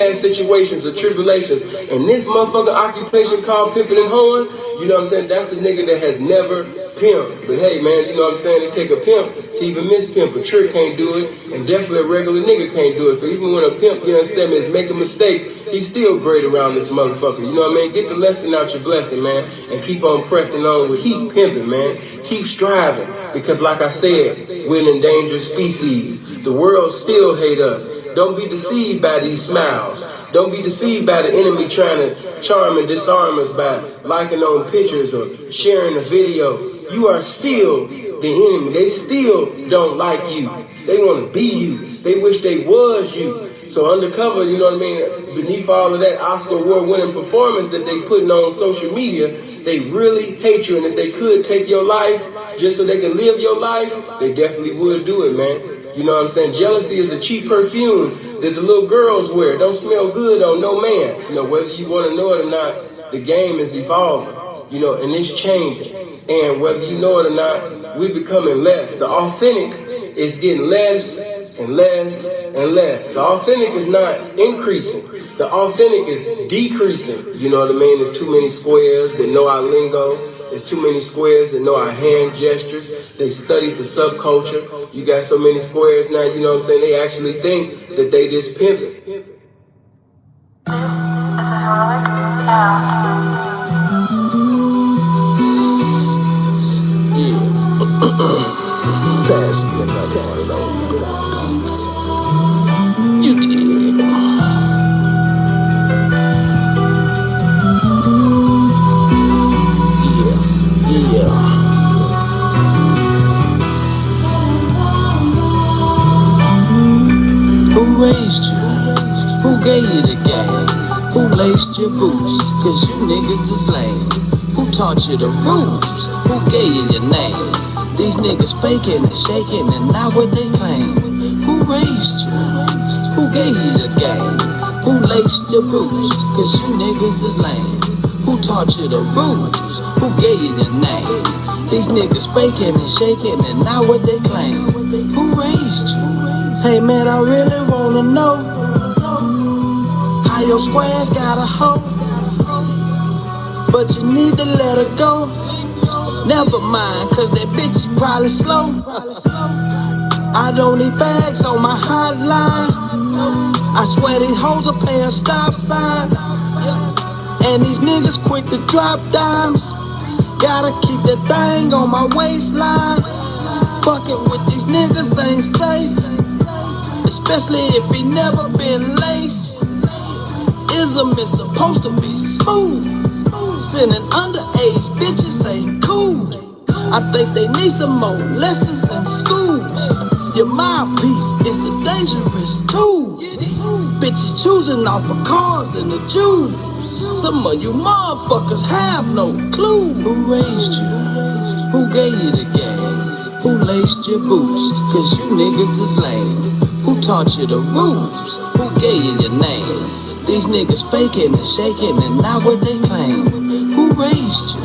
situations or tribulations. And this motherfucking occupation called pimping and hoeing, you know what I'm saying? That's a nigga that has never pimped. But hey, man, you know what I'm saying? It take a pimp to even mispimp. A trick can't do it, and definitely a regular nigga can't do it. So even when a pimp, you understand me, is making mistakes, he's still great around this motherfucker. You know what I mean? Get the lesson out your blessing, man, and keep on pressing on with keep pimping, man. Keep striving, because like I said, we're an endangered species. The world still hate us. Don't be deceived by these smiles. Don't be deceived by the enemy trying to charm and disarm us by liking on pictures or sharing a video. You are still the enemy. They still don't like you. They want to be you. They wish they was you. So undercover, you know what I mean, beneath all of that Oscar award-winning performance that they putting on social media, they really hate you. And if they could take your life just so they can live your life, they definitely would do it, man. You know what I'm saying? Jealousy is a cheap perfume that the little girls wear. Don't smell good on no man. You know, whether you want to know it or not, the game is evolving, you know, and it's changing. And whether you know it or not, we're becoming less. The authentic is getting less and less and less. The authentic is not increasing. The authentic is decreasing. You know what I mean? There's too many squares that know our lingo. There's too many squares that know our hand gestures. They studied the subculture. You got so many squares now, you know what I'm saying? They actually think that they just pimping. Pass me another one of those beats. You did. Who raised you? Who gave you the game? Who laced your boots? Cause you niggas is lame. Who taught you the rules? Who gave you your name? These niggas faking and shaking and not what they claim. Who raised you? Who gave you the game? Who laced your boots? Cause you niggas is lame. Who taught you the rules? Who gave you your name? These niggas faking and shaking and not what they claim. Who raised you? Hey man, I really wanna know how your squares got a hoe, but you need to let her go. Never mind, cause that bitch is probably slow. I don't need fags on my hotline. I swear these hoes will pay a stop sign. And these niggas quick to drop dimes. Gotta keep that thing on my waistline. Fucking with these niggas ain't safe, especially if he never been laced. Ism is supposed to be smooth. Spinning underage bitches ain't cool. I think they need some more lessons in school. Your mouthpiece is a dangerous tool. Bitches choosing off of cars and the Jews. Some of you motherfuckers have no clue. Who raised you? Who gave you the game? Who laced your boots? Cause you niggas is lame. Who taught you the rules? Who gave you your name? These niggas faking and shaking and not what they claim. Who raised you?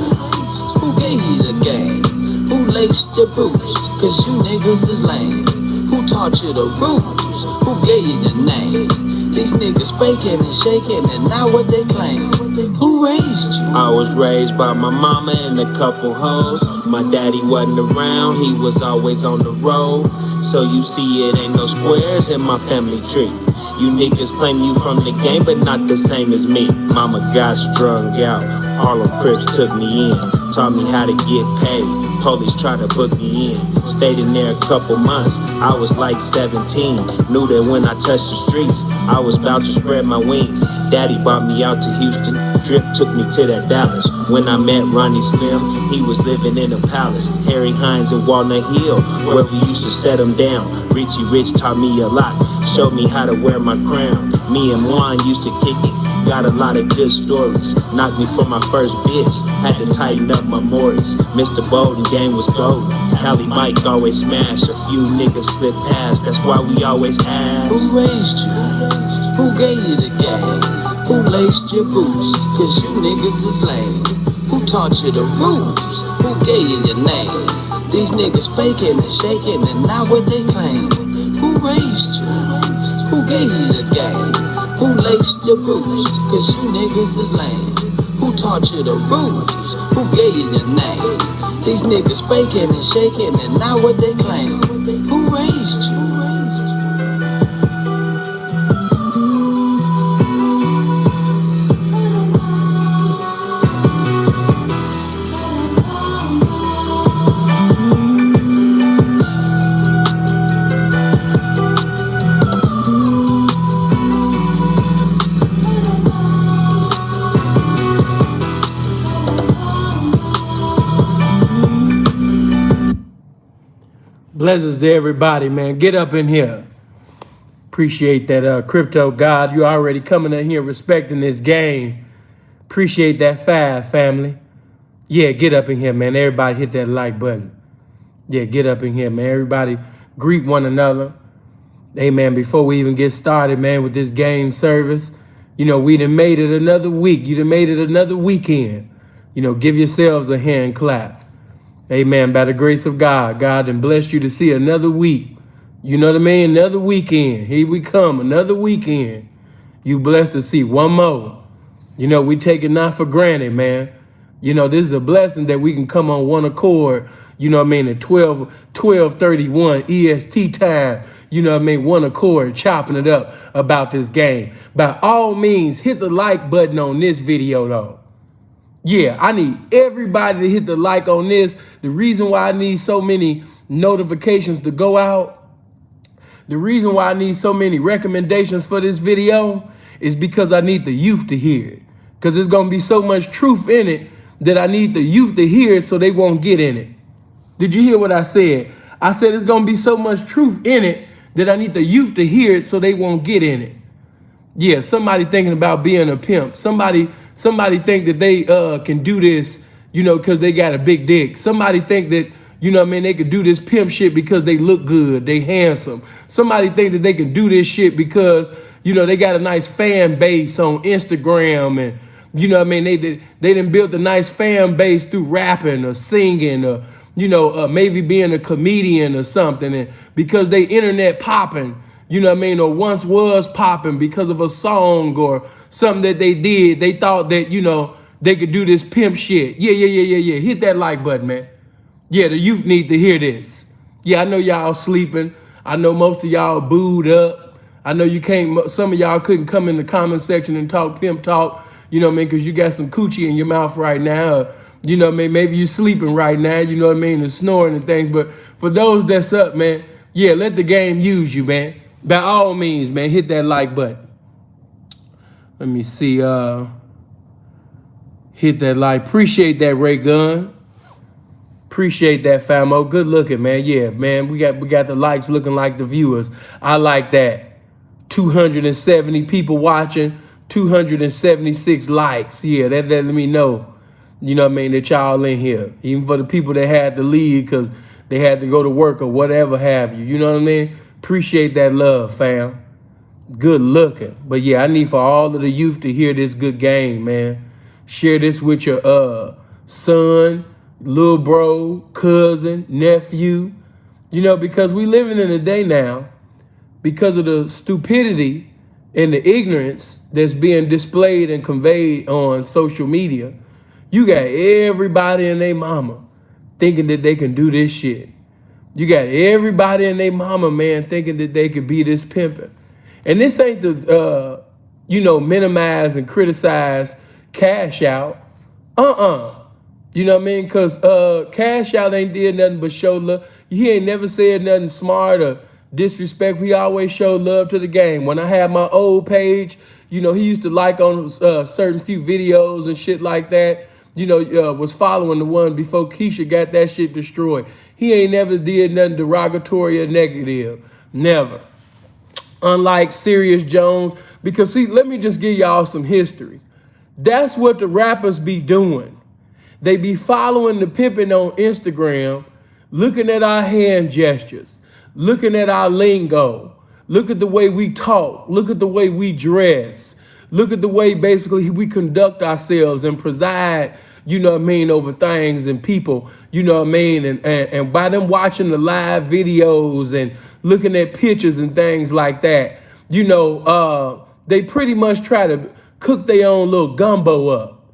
Who gave you the game? Who laced your boots? Cause you niggas is lame. Who taught you the rules? Who gave you the name? These niggas faking and shaking and not what they claim. Who raised you? I was raised by my mama and a couple hoes. My daddy wasn't around, he was always on the road. So you see it ain't no squares in my family tree. You niggas claim you from the game, but not the same as me. Mama got strung out, all them Crips took me in. Taught me how to get paid. Police tried to book me in. Stayed in there a couple months, I was like 17. Knew that when I touched the streets, I was about to spread my wings. Daddy brought me out to Houston, Drip took me to that Dallas. When I met Ronnie Slim, he was living in a palace. Harry Hines and Walnut Hill, where we used to set him down. Richie Rich taught me a lot, showed me how to wear my crown. Me and Juan used to kick it, got a lot of good stories. Knocked me for my first bitch, had to tighten up my Morris. Mr. Bolden game was golden, Hallie Mike always smash. A few niggas slip past, that's why we always ask. Who raised you? Who gave you the game? Who laced your boots? Cause you niggas is lame. Who taught you the rules? Who gave you your name? These niggas faking and shaking and not what they claim. Who raised you? Who gave you the game? Who laced your boots? Cause you niggas is lame. Who taught you the rules? Who gave you the name? These niggas faking and shaking and not what they claim. Who raised you? Blessings to everybody, man. Get up in here. Appreciate that, crypto god. You already coming in here respecting this game. Appreciate that family. Yeah, get up in here, man. Everybody hit that like button. Yeah, get up in here, man. Everybody greet one another. Hey, man, before we even get started, man, with this game service, we done made it another week. You done made it another weekend. Give yourselves a hand clap. Amen. By the grace of God, God done blessed you to see another week. You know what I mean? Another weekend. Here we come. Another weekend. You blessed to see one more. We take it not for granted, man. This is a blessing that we can come on one accord. At 12:31 EST time. One accord, chopping it up about this game. By all means, hit the like button on this video, though. Yeah, I need everybody to hit the like on this. The reason why I need so many notifications to go out, the reason why I need so many recommendations for this video is because I need the youth to hear it. Because there's going to be so much truth in it that I need the youth to hear it so they won't get in it. Did you hear what I said? I said there's going to be so much truth in it that I need the youth to hear it so they won't get in it. Yeah, somebody thinking about being a pimp. Somebody think that they can do this, because they got a big dick. Somebody think that, they could do this pimp shit because they look good, they handsome. Somebody think that they can do this shit because, they got a nice fan base on Instagram and, they done built a nice fan base through rapping or singing or, maybe being a comedian or something. And because they internet popping, or once was popping because of a song or something that they did, they thought that, they could do this pimp shit. Yeah. Hit that like button, man. Yeah, the youth need to hear this. Yeah, I know y'all sleeping. I know most of y'all booed up. I know some of y'all couldn't come in the comment section and talk pimp talk, because you got some coochie in your mouth right now. Maybe you sleeping right now, and snoring and things. But for those that's up, man, yeah, let the game use you, man. By all means, man, hit that like button. Let me see. Hit that like. Appreciate that, Ray Gun. Appreciate that, famo. Good looking, man. Yeah, man. We got the likes looking like the viewers. I like that. 270 people watching. 276 likes. Yeah, that let me know. That y'all in here. Even for the people that had to leave because they had to go to work or whatever have you. You know what I mean? Appreciate that love, fam. Good looking. But yeah, I need for all of the youth to hear this good game, man. Share this with your son, little bro, cousin, nephew. Because we living in a day now, because of the stupidity and the ignorance that's being displayed and conveyed on social media, you got everybody and their mama thinking that they can do this shit. You got everybody and their mama, man, thinking that they could be this pimping. And this ain't to, minimize and criticize Cash Out. You know what I mean? Because Cash Out ain't did nothing but show love. He ain't never said nothing smart or disrespectful. He always showed love to the game. When I had my old page, he used to like on certain few videos and shit like that. Was following the one before Keisha got that shit destroyed. He ain't never did nothing derogatory or negative. Never. Unlike Sirius Jones. Because see, let me just give y'all some history. That's what the rappers be doing. They be following the pimping on Instagram, looking at our hand gestures, looking at our lingo, look at the way we talk, look at the way we dress, look at the way basically we conduct ourselves and preside, over things and people, and by them watching the live videos and looking at pictures and things like that, they pretty much try to cook their own little gumbo up.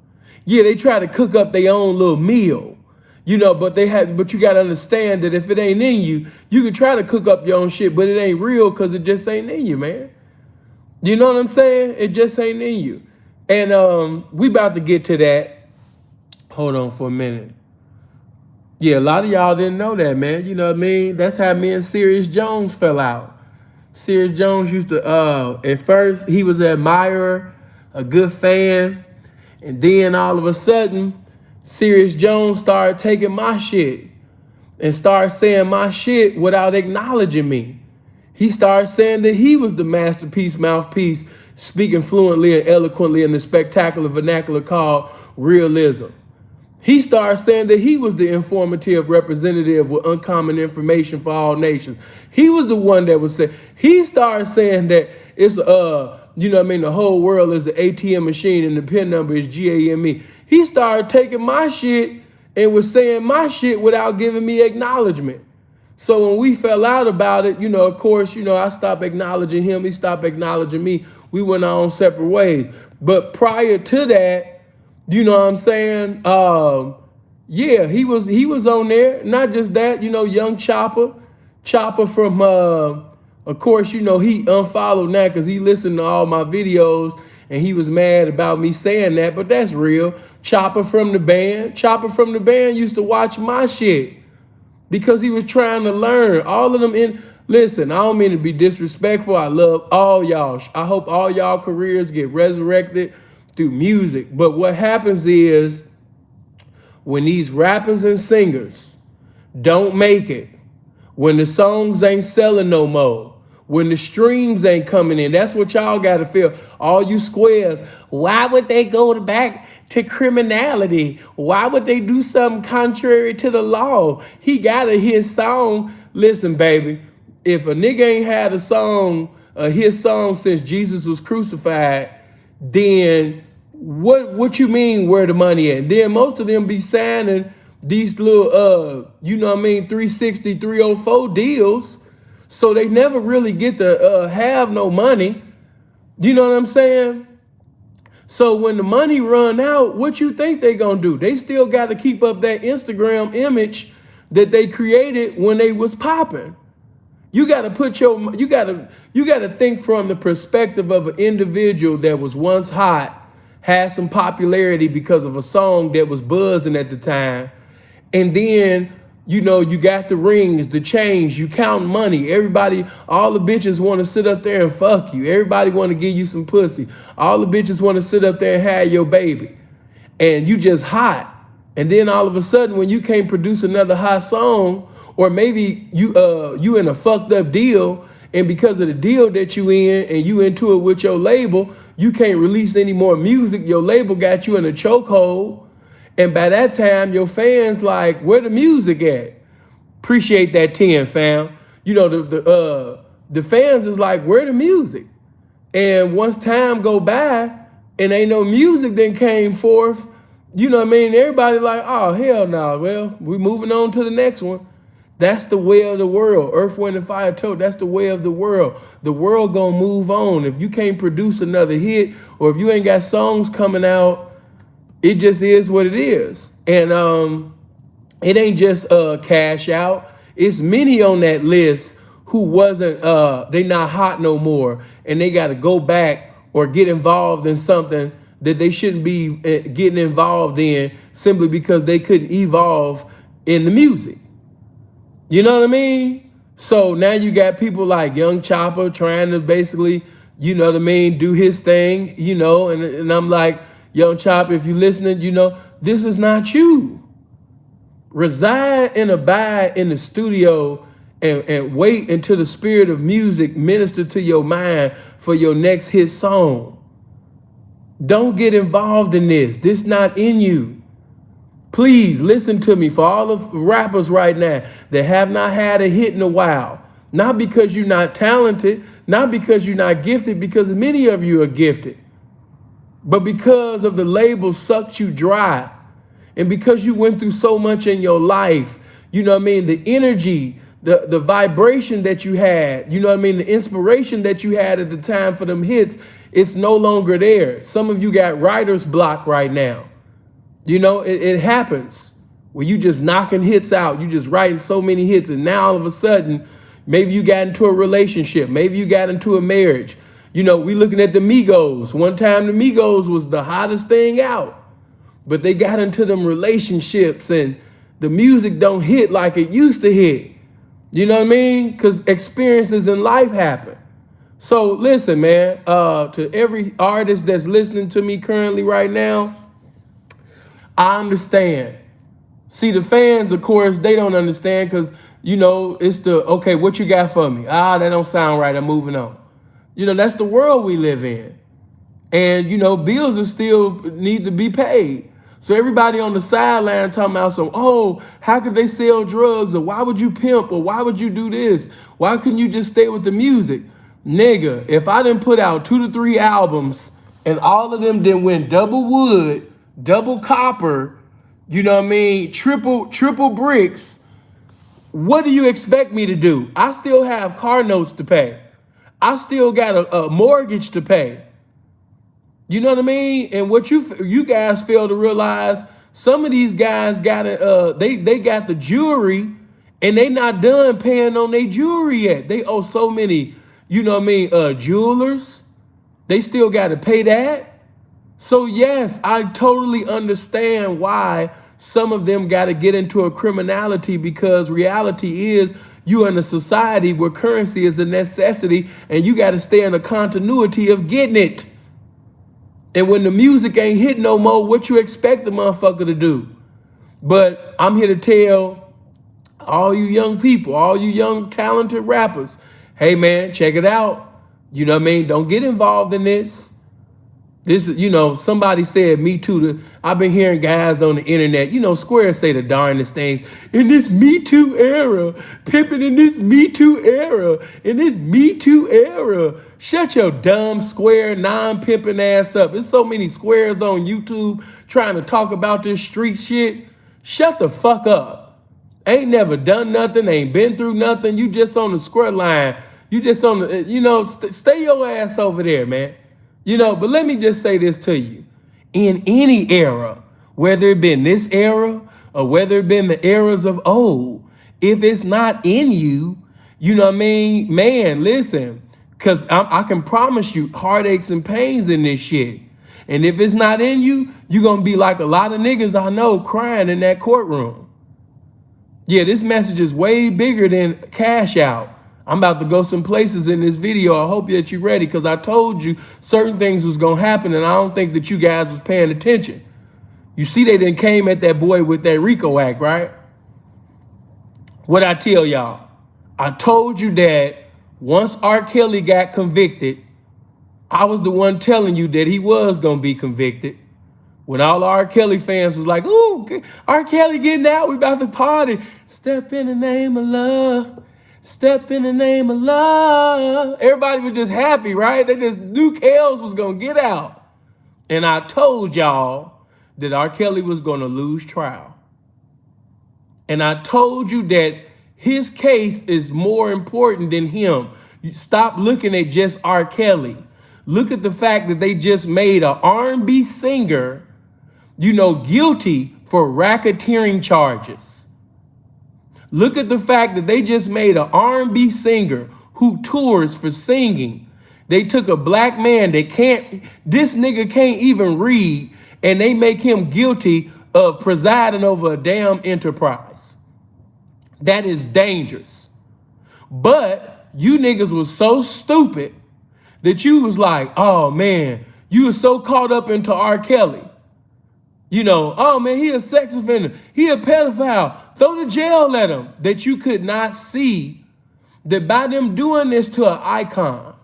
Yeah, they try to cook up their own little meal. But but you gotta understand that if it ain't in you, you can try to cook up your own shit, but it ain't real because it just ain't in you, man. You know what I'm saying? It just ain't in you. And we about to get to that. Hold on for a minute. Yeah, a lot of y'all didn't know that, man. You know what I mean? That's how me and Sirius Jones fell out. Sirius Jones used to, at first, he was an admirer, a good fan. And then all of a sudden, Sirius Jones started taking my shit and started saying my shit without acknowledging me. He started saying that he was the masterpiece, mouthpiece, speaking fluently and eloquently in the spectacular vernacular called realism. He started saying that he was the informative representative with uncommon information for all nations. He was the one that was saying, he started saying that it's, the whole world is an ATM machine and the PIN number is GAME. He started taking my shit and was saying my shit without giving me acknowledgement. So when we fell out about it, of course, I stopped acknowledging him. He stopped acknowledging me. We went our own separate ways. But prior to that, you know what I'm saying? Yeah, he was on there. Not just that, young Chopper from, of course, he unfollowed now because he listened to all my videos and he was mad about me saying that, but that's real. Chopper from the band used to watch my shit because he was trying to learn. All of them listen, I don't mean to be disrespectful. I love all y'all. I hope all y'all careers get resurrected through music. But what happens is when these rappers and singers don't make it, when the songs ain't selling no more, when the streams ain't coming in, that's what y'all gotta feel. All you squares, why would they go back to criminality? Why would they do something contrary to the law? He got a hit song. Listen, baby, if a nigga ain't had a hit song since Jesus was crucified, then what you mean where the money at? Then most of them be signing these little 360, 304 deals, so they never really get to have no money. You know what I'm saying? So when the money run out, what you think they gonna do? They still got to keep up that Instagram image that they created when they was popping. You got to you got to think from the perspective of an individual that was once hot, had some popularity because of a song that was buzzing at the time. And then, you got the rings, the chains, you count money. Everybody, all the bitches want to sit up there and fuck you. Everybody want to give you some pussy. All the bitches want to sit up there and have your baby. And you just hot. And then all of a sudden, when you can't produce another hot song, or maybe you in a fucked up deal, and because of the deal that you in and you into it with your label, you can't release any more music. Your label got you in a chokehold. And by that time, your fans like, where the music at? Appreciate that 10, fam. The fans is like, where the music? And once time go by and ain't no music then came forth, everybody like, oh, hell no. Well, we moving on to the next one. That's the way of the world. Earth, Wind, and Fire told, that's the way of the world. The world gonna move on. If you can't produce another hit, or if you ain't got songs coming out, it just is what it is. And it ain't just Cash Out. It's many on that list who wasn't, they not hot no more, and they got to go back or get involved in something that they shouldn't be getting involved in simply because they couldn't evolve in the music. You know what I mean? So now you got people like Young Chopper trying to basically, do his thing, and I'm like, Young Chopper, if you listening, this is not you. Reside and abide in the studio and wait until the spirit of music minister to your mind for your next hit song. Don't get involved in this. This not in you. Please listen to me for all the rappers right now that have not had a hit in a while. Not because you're not talented, not because you're not gifted, because many of you are gifted. But because of the label sucked you dry, and because you went through so much in your life, the energy the vibration that you had, you know what I mean, the inspiration that you had at the time for them hits, it's no longer there. Some of you got writer's block right now. You know, it happens where you just knocking hits out. You just writing so many hits, and now all of a sudden, maybe you got into a relationship. Maybe you got into a marriage. You know, we looking at the Migos. One time the Migos was the hottest thing out, but they got into them relationships and the music don't hit like it used to hit. You know what I mean? Because experiences in life happen. So listen, man, to every artist that's listening to me currently right now, I understand. See, the fans, of course, they don't understand because, you know, it's the, okay, what you got for me? That don't sound right. I'm moving on. You know, that's the world we live in. And, you know, bills are still need to be paid. So everybody on the sideline talking about some, oh, how could they sell drugs? Or why would you pimp? Or why would you do this? Why couldn't you just stay with the music? Nigga, if I didn't put out 2 to 3 albums and all of them didn't win double wood, double copper, you know what I mean, triple bricks, what do you expect me to do? I still have car notes to pay. I still got a mortgage to pay. You know what I mean? And what you guys fail to realize, some of these guys got they got the jewelry and they not done paying on their jewelry yet. They owe so many, you know what I mean, jewelers. They still got to pay that. So yes, I totally understand why some of them got to get into a criminality, because reality is you in a society where currency is a necessity and you got to stay in a continuity of getting it. And when the music ain't hit no more, what you expect the motherfucker to do? But I'm here to tell all you young people, all you young talented rappers, hey man, check it out. You know what I mean? Don't get involved in this. This, you know, somebody said Me Too. I've been hearing guys on the internet, you know, Square say the darndest things. In this Me Too era, pimping in this Me Too era, in this Me Too era. Shut your dumb Square non-pimping ass up. There's so many squares on YouTube trying to talk about this street shit. Shut the fuck up. Ain't never done nothing, ain't been through nothing. You just on the square line. You just on the, you know, stay your ass over there, man. You know, but let me just say this to you. In any era, whether it been this era or whether it been the eras of old, if it's not in you, you know what I mean? Man, listen, because I can promise you heartaches and pains in this shit. And if it's not in you, you're going to be like a lot of niggas I know crying in that courtroom. Yeah, this message is way bigger than cash out. I'm about to go some places in this video. I hope that you're ready, because I told you certain things was going to happen, and I don't think that you guys was paying attention. You see, they done came at that boy with that RICO Act, right? What I tell y'all? I told you that once R. Kelly got convicted, I was the one telling you that he was going to be convicted. When all the R. Kelly fans was like, ooh, R. Kelly getting out, we about to party. Step in the name of love. Step in the name of love. Everybody was just happy, right? They just knew Kels was going to get out. And I told y'all that R. Kelly was going to lose trial. And I told you that his case is more important than him. You stop looking at just R. Kelly. Look at the fact that they just made an R&B singer, you know, guilty for racketeering charges. Look at the fact that they just made an R&B singer who tours for singing. They took a black man that this nigga can't even read, and they make him guilty of presiding over a damn enterprise. That is dangerous. But you niggas was so stupid that you was like, oh man, you was so caught up into R. Kelly. You know, oh man, he a sex offender. He a pedophile. Throw the jail at him. That you could not see that by them doing this to an icon,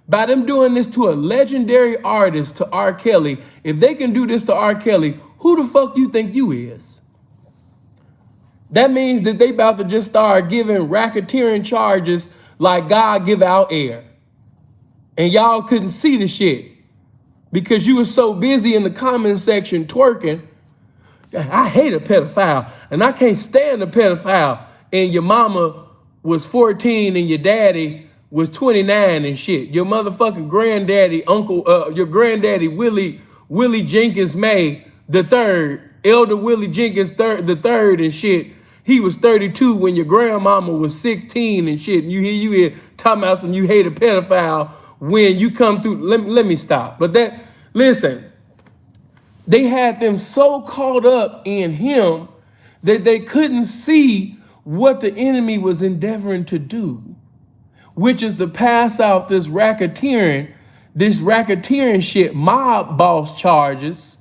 by them doing this to a legendary artist, to R. Kelly, if they can do this to R. Kelly, who the fuck you think you is? That means that they about to just start giving racketeering charges like God give out air. And y'all couldn't see the shit because you were so busy in the comment section twerking. I hate a pedophile and I can't stand a pedophile. And your mama was 14 and your daddy was 29 and shit. Your motherfucking granddaddy, your granddaddy Willie Jenkins May the third, Elder Willie Jenkins the third and shit. He was 32 when your grandmama was 16 and shit. And you hear talking about some you hate a pedophile when you come through. Let me stop. But listen, they had them so caught up in him that they couldn't see what the enemy was endeavoring to do, which is to pass out this racketeering shit, mob boss charges.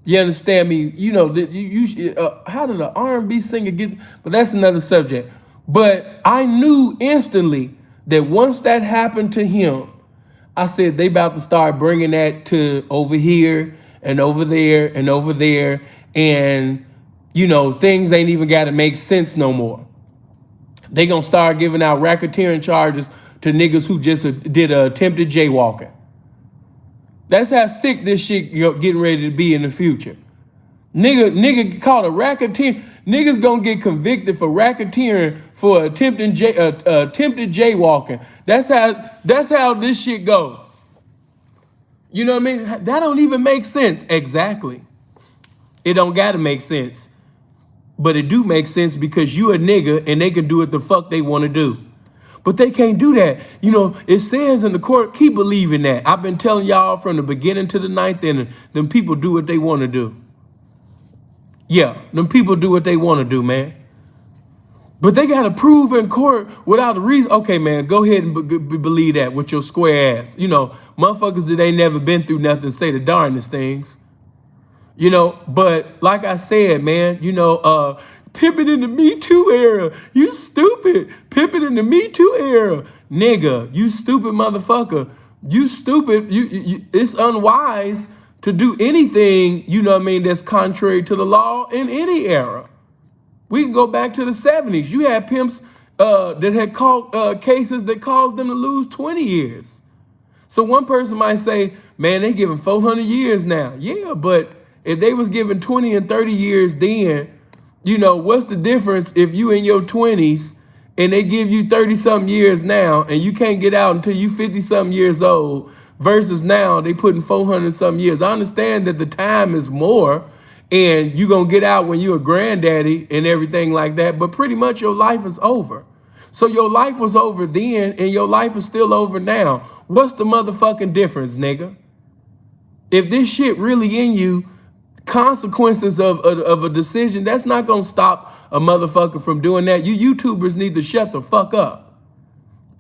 You understand me? You know, how did an R&B singer get, but that's another subject. But I knew instantly that once that happened to him, I said, they about to start bringing that to over here and over there and over there. And, you know, things ain't even got to make sense no more. They gonna start giving out racketeering charges to niggas who just did a attempted jaywalking. That's how sick this shit getting ready to be in the future. Nigga caught a racketeer. Niggas gonna get convicted for racketeering for attempted jaywalking. That's how this shit go. You know what I mean? That don't even make sense. Exactly. It don't gotta make sense. But it do make sense because you a nigga and they can do what the fuck they want to do. But they can't do that. You know, it says in the court, keep believing that. I've been telling y'all from the beginning to the ninth inning, them people do what they want to do. Yeah, them people do what they want to do, man. But they got to prove in court without a reason. Okay, man, go ahead and believe that with your square ass. You know, motherfuckers that ain't never been through nothing say the darndest things. You know, but like I said, man, you know, Pimpin in the Me Too era. You stupid. Pimpin in the Me Too era. Nigga, you stupid motherfucker. You stupid. It's unwise to do anything, you know what I mean, that's contrary to the law in any era. We can go back to the 70s. You had pimps that had caught cases that caused them to lose 20 years. So one person might say, man, they giving 400 years now. Yeah, but if they was given 20 and 30 years then, you know, what's the difference if you in your 20s and they give you 30-something years now and you can't get out until you 50-something years old versus now they putting 400-something years. I understand that the time is more and you going to get out when you're a granddaddy and everything like that, but pretty much your life is over. So your life was over then and your life is still over now. What's the motherfucking difference, nigga? If this shit really in you, consequences of a decision, that's not gonna stop a motherfucker from doing that. You YouTubers need to shut the fuck up.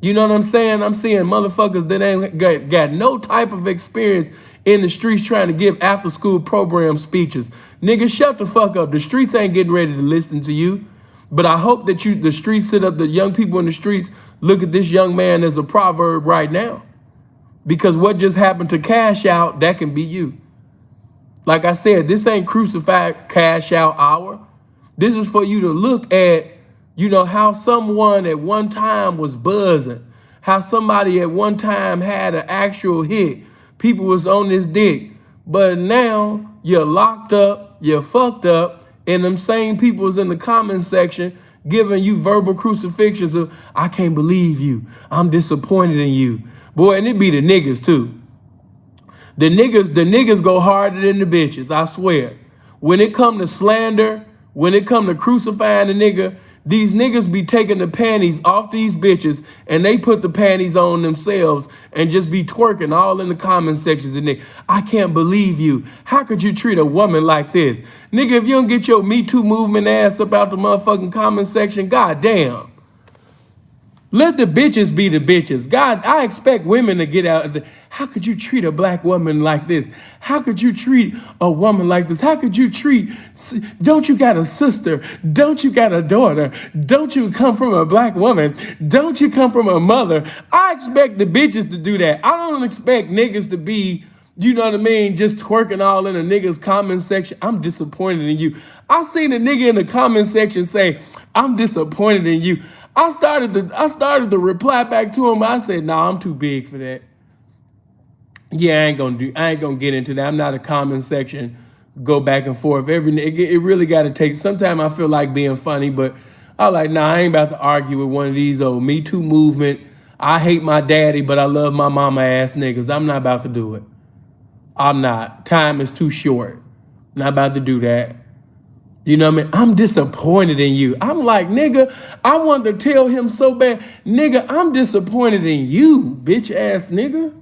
You know what I'm saying? I'm seeing motherfuckers that ain't got no type of experience in the streets trying to give after school program speeches. Nigga, shut the fuck up. The streets ain't getting ready to listen to you. But I hope that the streets sit up, the young people in the streets look at this young man as a proverb right now. Because what just happened to Cash Out, that can be you. Like I said, this ain't crucified cash out hour. This is for you to look at, you know, how someone at one time was buzzing, how somebody at one time had an actual hit. People was on this dick. But now you're locked up, you're fucked up, and them same people's in the comment section giving you verbal crucifixions of, I can't believe you. I'm disappointed in you. Boy, and it be the niggas too. The niggas go harder than the bitches, I swear. When it come to slander, when it come to crucifying the nigga, these niggas be taking the panties off these bitches and they put the panties on themselves and just be twerking all in the comment sections. And I can't believe you. How could you treat a woman like this? Nigga, if you don't get your Me Too movement ass up out the motherfucking comment section, goddamn. Let the bitches be the bitches. God, I expect women to get out. How could you treat a black woman like this? How could you treat a woman like this? How could you treat, don't you got a sister? Don't you got a daughter? Don't you come from a black woman? Don't you come from a mother? I expect the bitches to do that. I don't expect niggas to be, you know what I mean, just twerking all in a nigga's comment section. I'm disappointed in you. I seen a nigga in the comment section say, I'm disappointed in you. I started to reply back to him. I said, nah, I'm too big for that. Yeah, I ain't gonna get into that. I'm not a comment section, go back and forth. It really gotta take, sometimes I feel like being funny, but I was like, nah, I ain't about to argue with one of these old Me Too movement. I hate my daddy, but I love my mama ass niggas. I'm not about to do it. I'm not. Time is too short. Not about to do that. You know what I mean? I'm disappointed in you. I'm like, nigga, I wanted to tell him so bad, nigga, I'm disappointed in you, bitch ass nigga.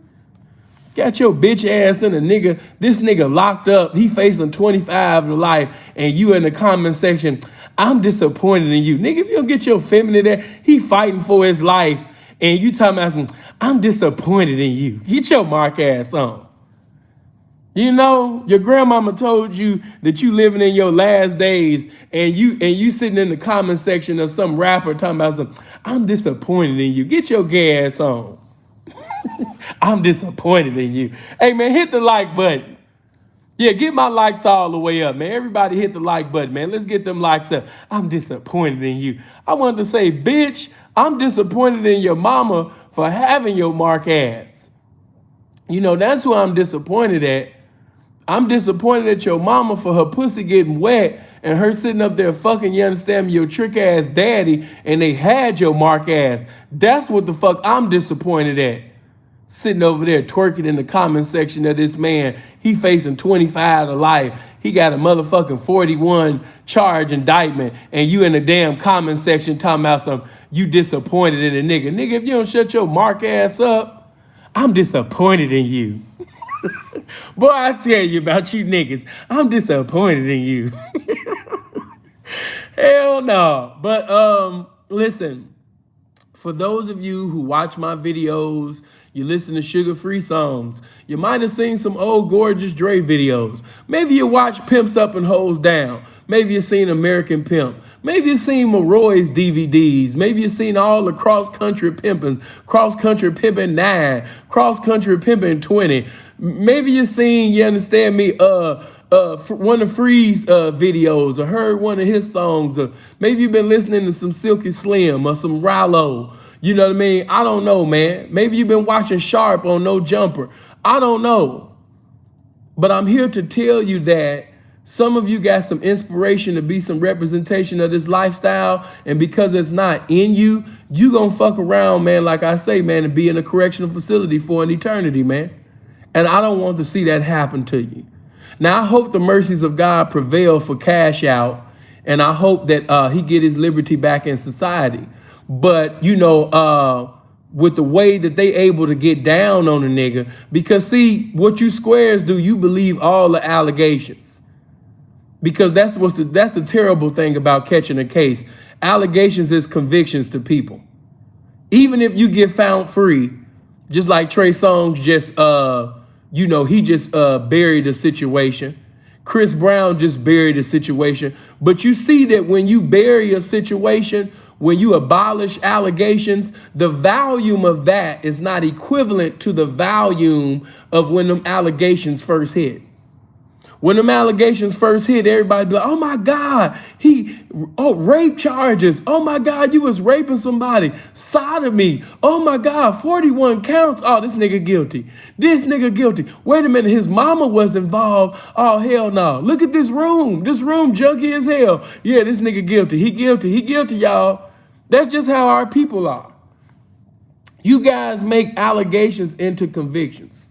Got your bitch ass in a nigga, this nigga locked up, he facing 25 to life, and you in the comment section, I'm disappointed in you. Nigga, if you don't get your feminine there, he fighting for his life, and you talking about, I'm disappointed in you. Get your mark ass on. You know, your grandmama told you that you living in your last days, and you sitting in the comment section of some rapper talking about something, I'm disappointed in you. Get your gay ass on. I'm disappointed in you. Hey man, hit the like button. Yeah, get my likes all the way up, man. Everybody hit the like button, man. Let's get them likes up. I'm disappointed in you. I wanted to say, bitch, I'm disappointed in your mama for having your mark ass. You know, that's who I'm disappointed at. I'm disappointed at your mama for her pussy getting wet and her sitting up there fucking, you understand me, your trick ass daddy, and they had your mark ass. That's what the fuck I'm disappointed at. Sitting over there twerking in the comment section of this man, he facing 25 to life. He got a motherfucking 41 charge indictment, and you in the damn comment section talking about some, you disappointed in a nigga. Nigga, if you don't shut your mark ass up, I'm disappointed in you. Boy, I tell you about you niggas, I'm disappointed in you. Hell no. But listen, for those of you who watch my videos, you listen to sugar-free songs, you might have seen some old Gorgeous Dre videos. Maybe you watch Pimps Up and Hoes Down. Maybe you've seen American Pimp. Maybe you've seen Maroy's DVDs. Maybe you've seen all the cross-country pimping, cross-country pimping 9, cross-country pimping 20. Maybe you've seen, you understand me, one of Free's videos, or heard one of his songs, or maybe you've been listening to some Silky Slim or some Rallo. You know what I mean? I don't know, man. Maybe you've been watching Sharp on No Jumper. I don't know. But I'm here to tell you that some of you got some inspiration to be some representation of this lifestyle, and because it's not in you, you gonna fuck around, man, like I say, man, and be in a correctional facility for an eternity, man. And I don't want to see that happen to you. Now, I hope the mercies of God prevail for Cash Out, and I hope that he get his liberty back in society. But, you know, with the way that they able to get down on a nigga, because see, what you squares do, you believe all the allegations. Because that's the terrible thing about catching a case. Allegations is convictions to people. Even if you get found free, just like Trey Songz just, you know, he just buried a situation. Chris Brown just buried a situation. But you see that when you bury a situation, when you abolish allegations, the volume of that is not equivalent to the volume of when them allegations first hit. When them allegations first hit, everybody be like, oh my God, rape charges. Oh my God, you was raping somebody. Sodomy. Oh my God, 41 counts. Oh, this nigga guilty. This nigga guilty. Wait a minute, his mama was involved. Oh, hell no. Look at this room. This room junky as hell. Yeah, this nigga guilty. He guilty. He guilty, y'all. That's just how our people are. You guys make allegations into convictions.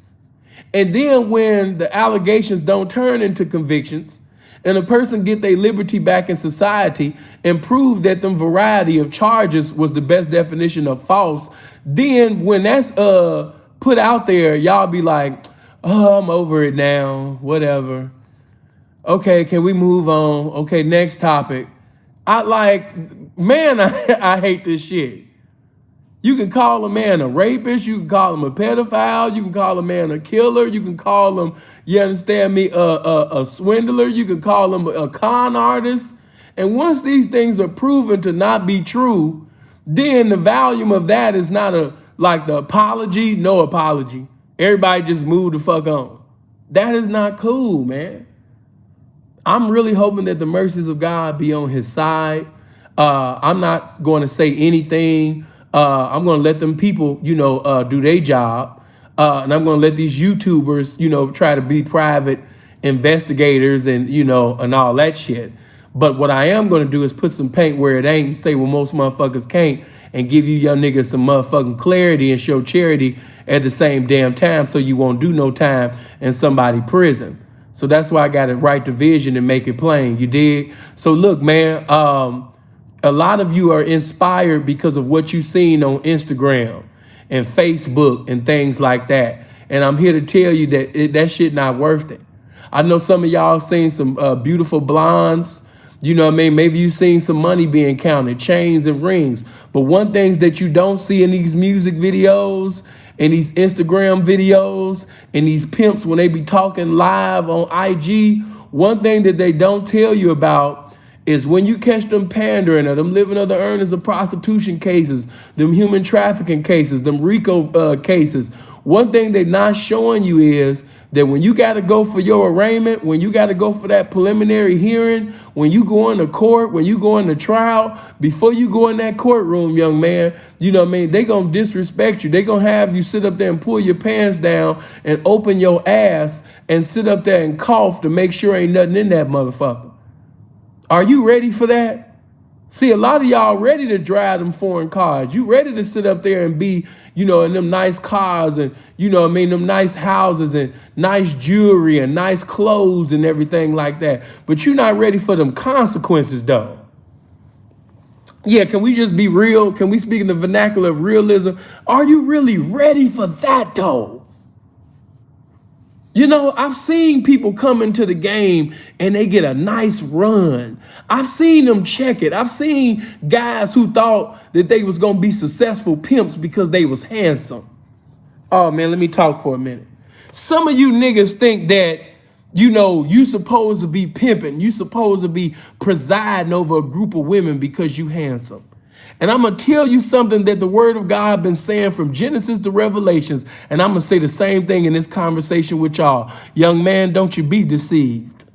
And then when the allegations don't turn into convictions and a person get their liberty back in society and prove that them variety of charges was the best definition of false, then when that's put out there, y'all be like, oh, I'm over it now, whatever. Okay, can we move on? Okay, next topic. I hate this shit. You can call a man a rapist, you can call him a pedophile, you can call a man a killer, you can call him, you understand me, a swindler, you can call him a con artist. And once these things are proven to not be true, then the volume of that is not like the apology, no apology. Everybody just move the fuck on. That is not cool, man. I'm really hoping that the mercies of God be on his side. I'm not going to say anything. I'm going to let them people, you know, do their job. And I'm going to let these YouTubers, you know, try to be private investigators and, you know, and all that shit. But what I am going to do is put some paint where it ain't and say what most motherfuckers can't and give you young niggas some motherfucking clarity and show charity at the same damn time so you won't do no time in somebody prison. So that's why I got to write the vision and make it plain. You dig? So look, man, a lot of you are inspired because of what you've seen on Instagram and Facebook and things like that. And I'm here to tell you that that shit not worth it. I know some of y'all seen some beautiful blondes. You know what I mean? Maybe you seen some money being counted, chains and rings. But one things that you don't see in these music videos, in these Instagram videos, and these pimps when they be talking live on IG, one thing that they don't tell you about is when you catch them pandering or them living other earnings of prostitution cases, them human trafficking cases, them RICO cases, one thing they're not showing you is that when you got to go for your arraignment, when you got to go for that preliminary hearing, when you go into court, when you go into trial, before you go in that courtroom, young man, you know what I mean, they going to disrespect you. They going to have you sit up there and pull your pants down and open your ass and sit up there and cough to make sure ain't nothing in that motherfucker. Are you ready for that? See, a lot of y'all ready to drive them foreign cars. You ready to sit up there and be, you know, in them nice cars and, you know what I mean, them nice houses and nice jewelry and nice clothes and everything like that. But you're not ready for them consequences, though. Yeah, can we just be real? Can we speak in the vernacular of realism? Are you really ready for that, though? You know, I've seen people come into the game and they get a nice run. I've seen them check it. I've seen guys who thought that they was going to be successful pimps because they was handsome. Oh, man, let me talk for a minute. Some of you niggas think that, you know, you supposed to be pimping. You supposed to be presiding over a group of women because you handsome. And I'm going to tell you something that the word of God been saying from Genesis to Revelations. And I'm going to say the same thing in this conversation with y'all. Young man, don't you be deceived.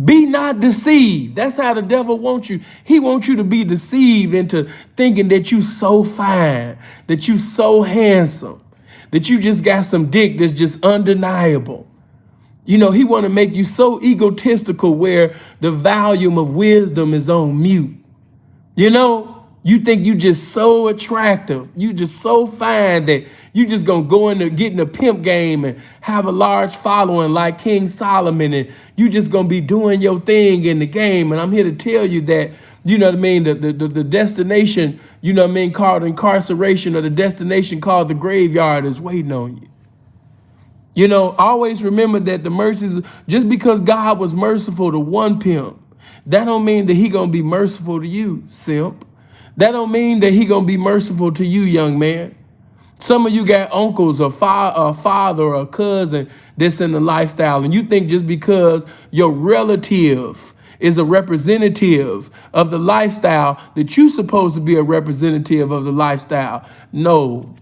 Be not deceived. That's how the devil wants you. He wants you to be deceived into thinking that you so fine, that you so handsome, that you just got some dick that's just undeniable. You know, he want to make you so egotistical where the volume of wisdom is on mute. You know, you think you just so attractive. You just so fine that you just going to go into getting a pimp game and have a large following like King Solomon. And you just going to be doing your thing in the game. And I'm here to tell you that, you know what I mean, the destination, you know what I mean, called incarceration, or the destination called the graveyard is waiting on you. You know, always remember that the mercies, just because God was merciful to one pimp, that don't mean that he gonna be merciful to you, simp. That don't mean that he gonna be merciful to you, young man. Some of you got uncles or father or a cousin that's in the lifestyle, and you think just because your relative is a representative of the lifestyle that you supposed to be a representative of the lifestyle. No.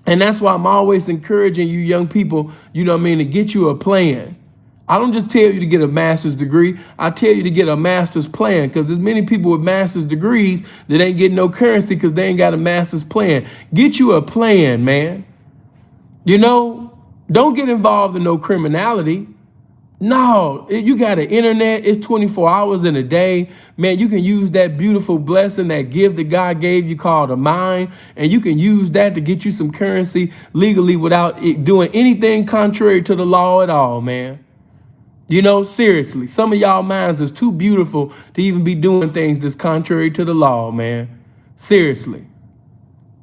And that's why I'm always encouraging you young people, you know what I mean, to get you a plan. I don't just tell you to get a master's degree. I tell you to get a master's plan, because there's many people with master's degrees that ain't getting no currency because they ain't got a master's plan. Get you a plan, man. You know, don't get involved in no criminality. No, you got an internet. It's 24 hours in a day. Man, you can use that beautiful blessing, that gift that God gave you called a mind, and you can use that to get you some currency legally without it doing anything contrary to the law at all, man. You know, seriously, some of y'all minds is too beautiful to even be doing things that's contrary to the law, man. Seriously.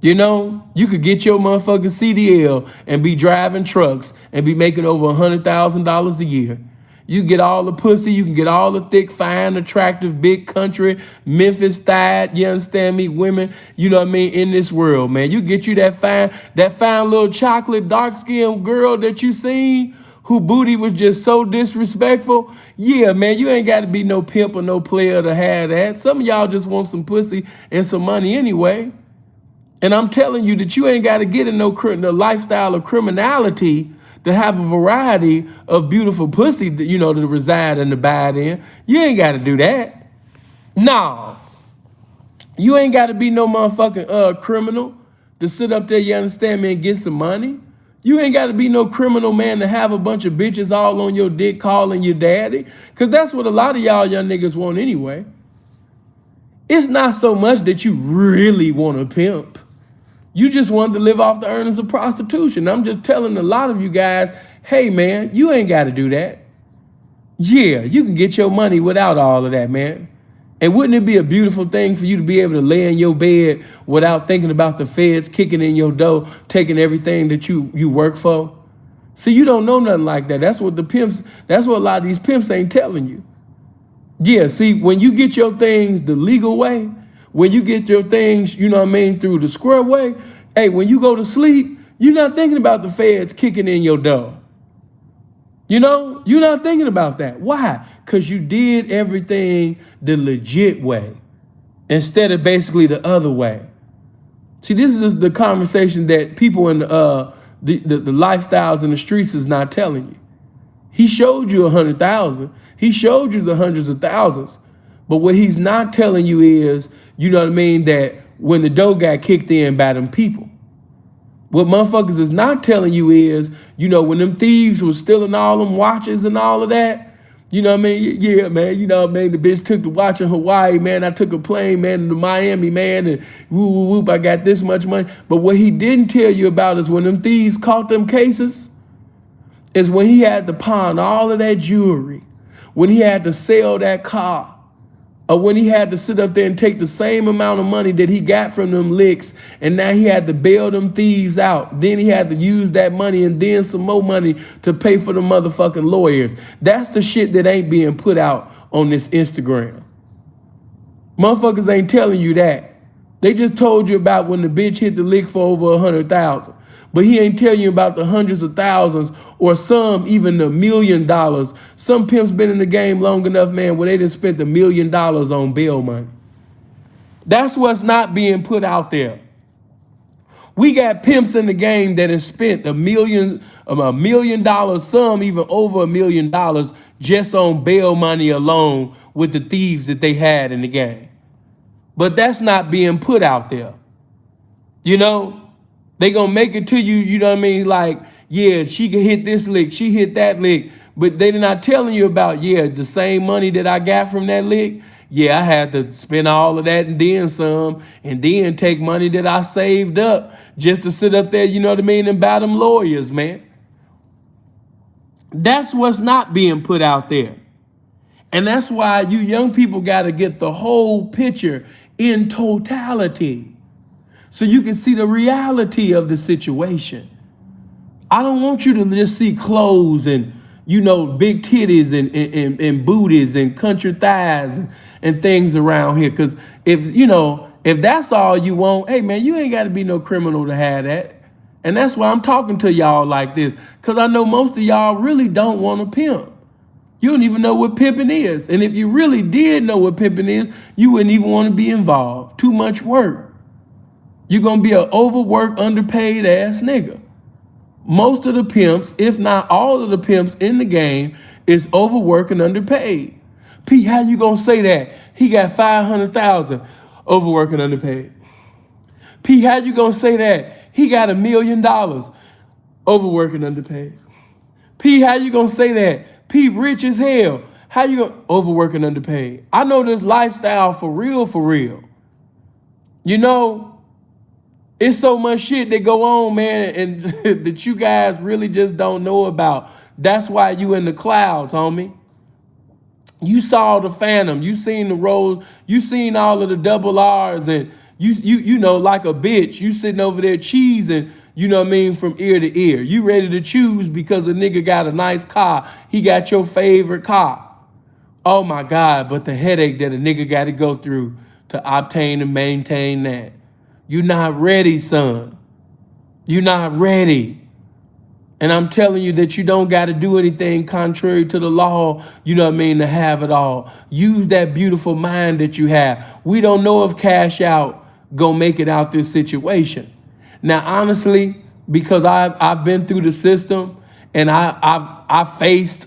You know, you could get your motherfucking CDL and be driving trucks and be making over $100,000 a year. You get all the pussy, you can get all the thick, fine, attractive, big country, Memphis style, you understand me, women, you know what I mean, in this world, man. You get you that fine little chocolate, dark-skinned girl that you seen, who booty was just so disrespectful. Yeah, man, you ain't got to be no pimp or no player to have that. Some of y'all just want some pussy and some money anyway. And I'm telling you that you ain't got to get in no lifestyle of criminality to have a variety of beautiful pussy, you know, to reside and to abide in. You ain't got to do that. No. You ain't got to be no motherfucking criminal to sit up there, you understand me, and get some money. You ain't got to be no criminal, man, to have a bunch of bitches all on your dick calling you daddy. Because that's what a lot of y'all young niggas want anyway. It's not so much that you really want to pimp. You just want to live off the earnings of prostitution. I'm just telling a lot of you guys, hey, man, you ain't got to do that. Yeah, you can get your money without all of that, man. And wouldn't it be a beautiful thing for you to be able to lay in your bed without thinking about the feds kicking in your door, taking everything that you work for? See, you don't know nothing like that. That's what a lot of these pimps ain't telling you. Yeah, see, when you get your things the legal way, when you get your things, you know what I mean, through the square way, hey, when you go to sleep, you're not thinking about the feds kicking in your door. You know, you're not thinking about that. Why? Because you did everything the legit way instead of basically the other way. See, this is the conversation that people in the lifestyles in the streets is not telling you. He showed you 100,000. He showed you the hundreds of thousands. But what he's not telling you is, you know what I mean, that when the dough got kicked in by them people. What motherfuckers is not telling you is, you know, when them thieves was stealing all them watches and all of that, you know what I mean? Yeah, man, you know what I mean? The bitch took the watch in Hawaii, man. I took a plane, man, to Miami, man, and whoop, I got this much money. But what he didn't tell you about is when them thieves caught them cases, is when he had to pawn all of that jewelry, when he had to sell that car, or when he had to sit up there and take the same amount of money that he got from them licks, and now he had to bail them thieves out. Then he had to use that money and then some more money to pay for the motherfucking lawyers. That's the shit that ain't being put out on this Instagram. Motherfuckers ain't telling you that. They just told you about when the bitch hit the lick for over 100,000. But he ain't telling you about the hundreds of thousands or some even $1 million. Some pimps been in the game long enough, man, where they done spent $1 million on bail money. That's what's not being put out there. We got pimps in the game that have spent $1 million, some even over $1 million just on bail money alone with the thieves that they had in the game. But that's not being put out there. You know? They gonna make it to you, you know what I mean? Like, yeah, she can hit this lick, she hit that lick, but they not telling you about, yeah, the same money that I got from that lick, yeah, I had to spend all of that and then some, and then take money that I saved up just to sit up there, you know what I mean, and buy them lawyers, man. That's what's not being put out there. And that's why you young people gotta get the whole picture in totality, so you can see the reality of the situation. I don't want you to just see clothes and, you know, big titties and booties and country thighs and things around here. Because if that's all you want, hey, man, you ain't got to be no criminal to have that. And that's why I'm talking to y'all like this. Because I know most of y'all really don't want to pimp. You don't even know what pimping is. And if you really did know what pimping is, you wouldn't even want to be involved. Too much work. You're going to be an overworked, underpaid ass nigga. Most of the pimps, if not all of the pimps in the game, is overworked and underpaid. P, how you going to say that? He got 500,000 overworked and underpaid. P, how you going to say that? He got $1 million overworked and underpaid. P, how you going to say that? P, rich as hell. How you going to overworked and underpaid? I know this lifestyle for real, for real. You know, it's so much shit that go on, man, and that you guys really just don't know about. That's why you in the clouds, homie. You saw the Phantom. You seen the road. You seen all of the double R's, and you know, like a bitch. You sitting over there cheesing, you know what I mean, from ear to ear. You ready to choose because a nigga got a nice car. He got your favorite car. Oh my God, but the headache that a nigga got to go through to obtain and maintain that. You're not ready, son. You're not ready. And I'm telling you that you don't got to do anything contrary to the law, you know what I mean, to have it all. Use that beautiful mind that you have. We don't know if Cash Out gonna make it out this situation. Now, honestly, because I've been through the system and I've faced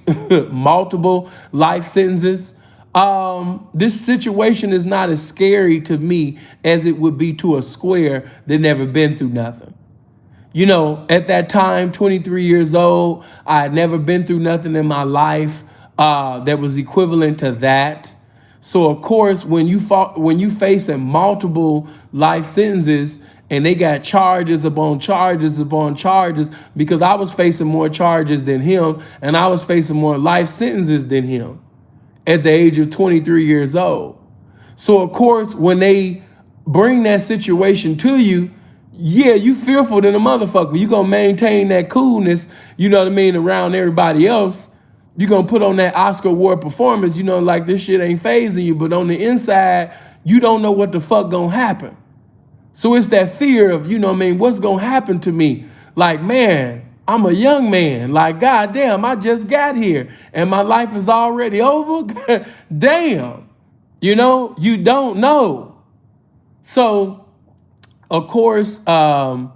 multiple life sentences, this situation is not as scary to me as it would be to a square that never been through nothing. You know, at that time, 23 years old, I had never been through nothing in my life that was equivalent to that. So of course, when you facing multiple life sentences and they got charges upon charges upon charges, because I was facing more charges than him and I was facing more life sentences than him at the age of 23 years old. So of course, when they bring that situation to you, yeah, you fearful than a motherfucker. You gonna maintain that coolness, you know what I mean, around everybody else. You gonna put on that Oscar award performance, you know, like this shit ain't phasing you, but on the inside, you don't know what the fuck gonna happen. So it's that fear of, you know what I mean, what's gonna happen to me? Like, man, I'm a young man. Like, goddamn, I just got here and my life is already over. Damn. You know, you don't know. So, of course, I'm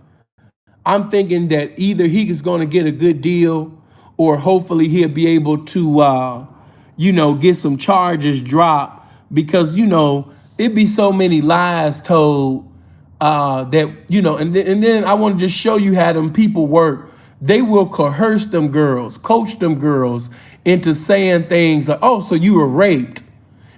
thinking that either he is going to get a good deal or hopefully he'll be able to, you know, get some charges dropped because, you know, it'd be so many lies told that, you know, and then I want to just show you how them people work. They will coerce them girls, coach them girls into saying things like, oh, so you were raped.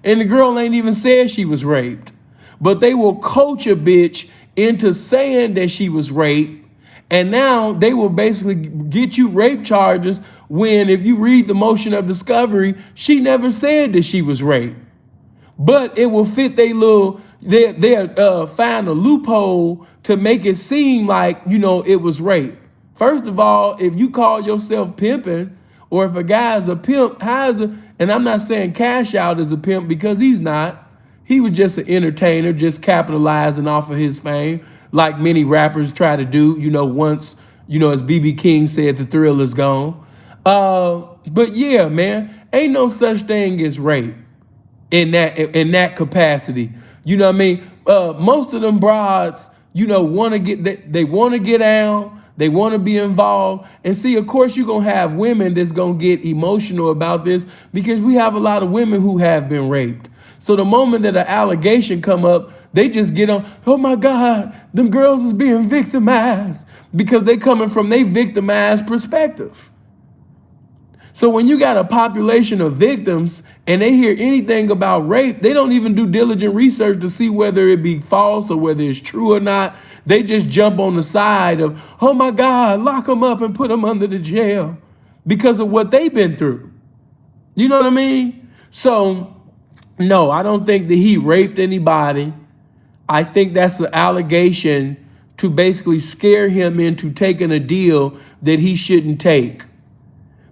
And the girl ain't even said she was raped. But they will coach a bitch into saying that she was raped. And now they will basically get you rape charges when, if you read the motion of discovery, she never said that she was raped. But it will fit they'll find a loophole to make it seem like, you know, it was rape. First of all, if you call yourself pimping, or if a guy is a pimp, and I'm not saying Cash Out is a pimp because he's not. He was just an entertainer, just capitalizing off of his fame, like many rappers try to do, you know, once, you know, as BB King said, the thrill is gone. But yeah, man, ain't no such thing as rape in that capacity. You know what I mean? Most of them broads, you know, they want to get down. They want to be involved. And see, of course, you're going to have women that's going to get emotional about this because we have a lot of women who have been raped. So the moment that an allegation come up, they just get on, oh my God, them girls is being victimized because they coming from their victimized perspective. So when you got a population of victims and they hear anything about rape, they don't even do diligent research to see whether it be false or whether it's true or not. They just jump on the side of, oh my God, lock them up and put them under the jail because of what they've been through. You know what I mean? So, no, I don't think that he raped anybody. I think that's an allegation to basically scare him into taking a deal that he shouldn't take.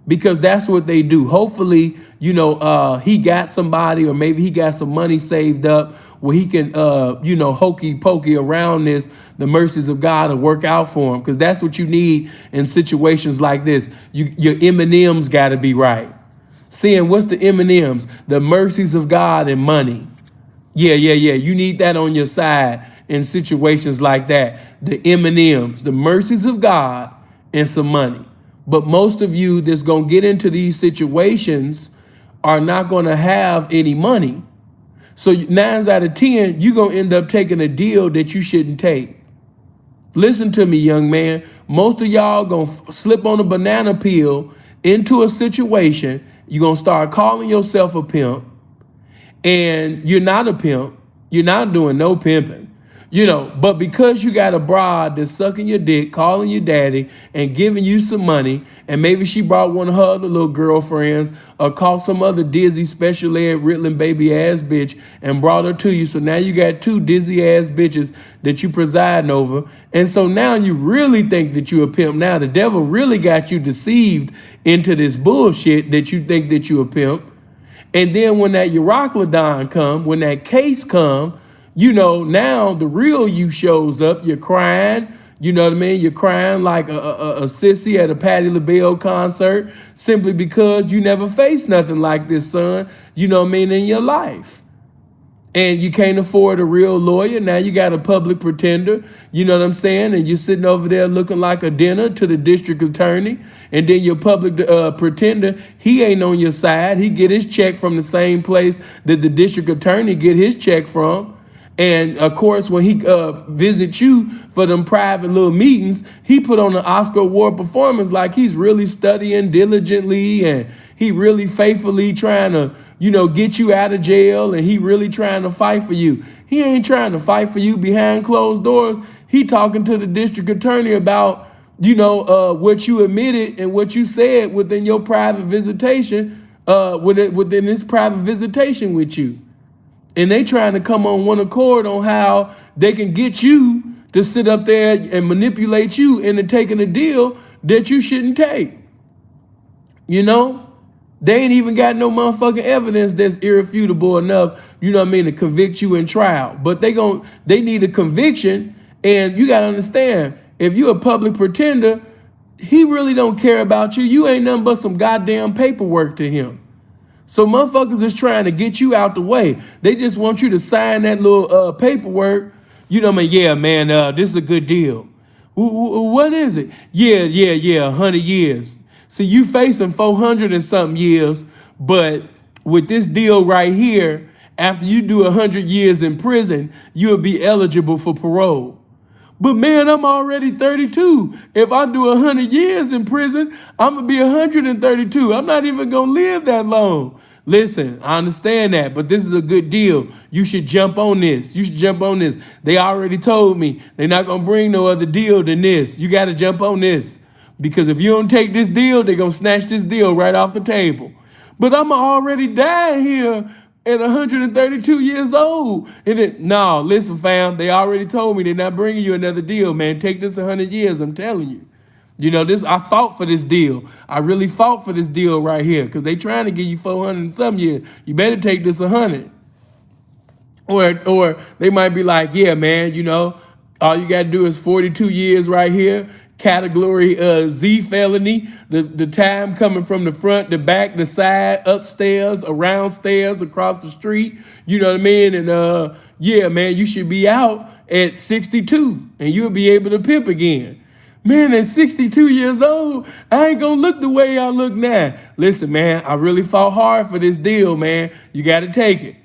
Because that's what they do. Hopefully, you know, he got somebody, or maybe he got some money saved up where he can, you know, hokey pokey around the mercies of God and work out for him. Because that's what you need in situations like this. Your M&Ms got to be right. Seeing what's the M&Ms? The mercies of God and money. Yeah. You need that on your side in situations like that. The M&Ms, the mercies of God and some money. But most of you that's going to get into these situations are not going to have any money. So 9 out of 10, you're going to end up taking a deal that you shouldn't take. Listen to me, young man. Most of y'all going to slip on a banana peel into a situation. You're going to start calling yourself a pimp. And you're not a pimp. You're not doing no pimping. You know, but because you got a broad that's sucking your dick, calling you daddy, and giving you some money, and maybe she brought one of her other little girlfriends or called some other dizzy special ed riddling baby ass bitch and brought her to you. So now you got 2 dizzy ass bitches that you presiding over. And so now you really think that you a pimp. Now the devil really got you deceived into this bullshit that you think that you a pimp. And then when that Euroclidon come, when that case come, you know, now the real you shows up. You're crying. You know what I mean? You're crying like a sissy at a Patti LaBelle concert simply because you never faced nothing like this, son. You know what I mean? In your life. And you can't afford a real lawyer. Now you got a public pretender. You know what I'm saying? And you're sitting over there looking like a dinner to the district attorney. And then your public pretender, he ain't on your side. He get his check from the same place that the district attorney get his check from. And of course, when he visits you for them private little meetings, he put on an Oscar Award performance like he's really studying diligently and he really faithfully trying to, get you out of jail, and he really trying to fight for you. He ain't trying to fight for you behind closed doors. He talking to the district attorney about, what you admitted and what you said within your private visitation, within this private visitation with you. And they trying to come on one accord on how they can get you to sit up there and manipulate you into taking a deal that you shouldn't take. They ain't even got no motherfucking evidence that's irrefutable enough, to convict you in trial. But they need a conviction, and you gotta understand, if you a public pretender, he really don't care about you. You ain't nothing but some goddamn paperwork to him. So motherfuckers is trying to get you out the way. They just want you to sign that little paperwork. Yeah, man, this is a good deal. What is it? Yeah, 100 years. See, you facing 400 and something years, but with this deal right here, after you do 100 years in prison, you'll be eligible for parole. But man, I'm already 32. If I do 100 years in prison, I'm gonna be 132. I'm not even gonna live that long. Listen, I understand that, but this is a good deal. You should jump on this. They already told me they're not gonna bring no other deal than this. You gotta jump on this. Because if you don't take this deal, they're gonna snatch this deal right off the table. But I'm already dying here at 132 years old. No, listen, fam, they already told me they're not bringing you another deal, man. Take this 100 years, I'm telling you. I fought for this deal. I really fought for this deal right here because they trying to give you 400 and some years. You better take this 100. Or they might be like, yeah, man, all you got to do is 42 years right here. Category Z felony, the time coming from the front, the back, the side, upstairs, around stairs, across the street, you know what I mean? And yeah, man, you should be out at 62 and you'll be able to pimp again. Man, at 62 years old, I ain't gonna look the way I look now. Listen, man, I really fought hard for this deal, man. You gotta take it.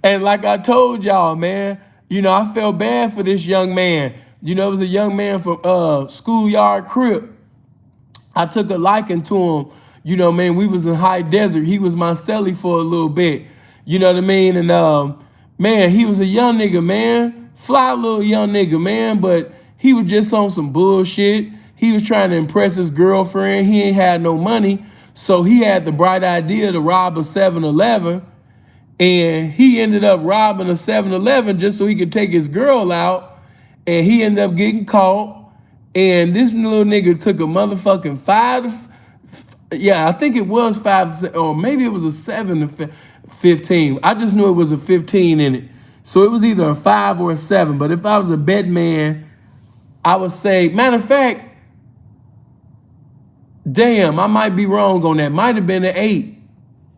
And like I told y'all, man, I felt bad for this young man. It was a young man from Schoolyard Crip. I took a liking to him. Man, we was in high desert. He was my celly for a little bit. You know what I mean? And man, he was a young nigga, man. Fly little young nigga, man. But he was just on some bullshit. He was trying to impress his girlfriend. He ain't had no money. So he had the bright idea to rob a 7-Eleven. And he ended up robbing a 7-Eleven just so he could take his girl out. And he ended up getting caught. And this little nigga took a motherfucking 5, or maybe it was a 7 to 15. I just knew it was a 15 in it. So it was either a 5 or a 7. But if I was a bet man, I would say, matter of fact, damn, I might be wrong on that. Might have been an 8.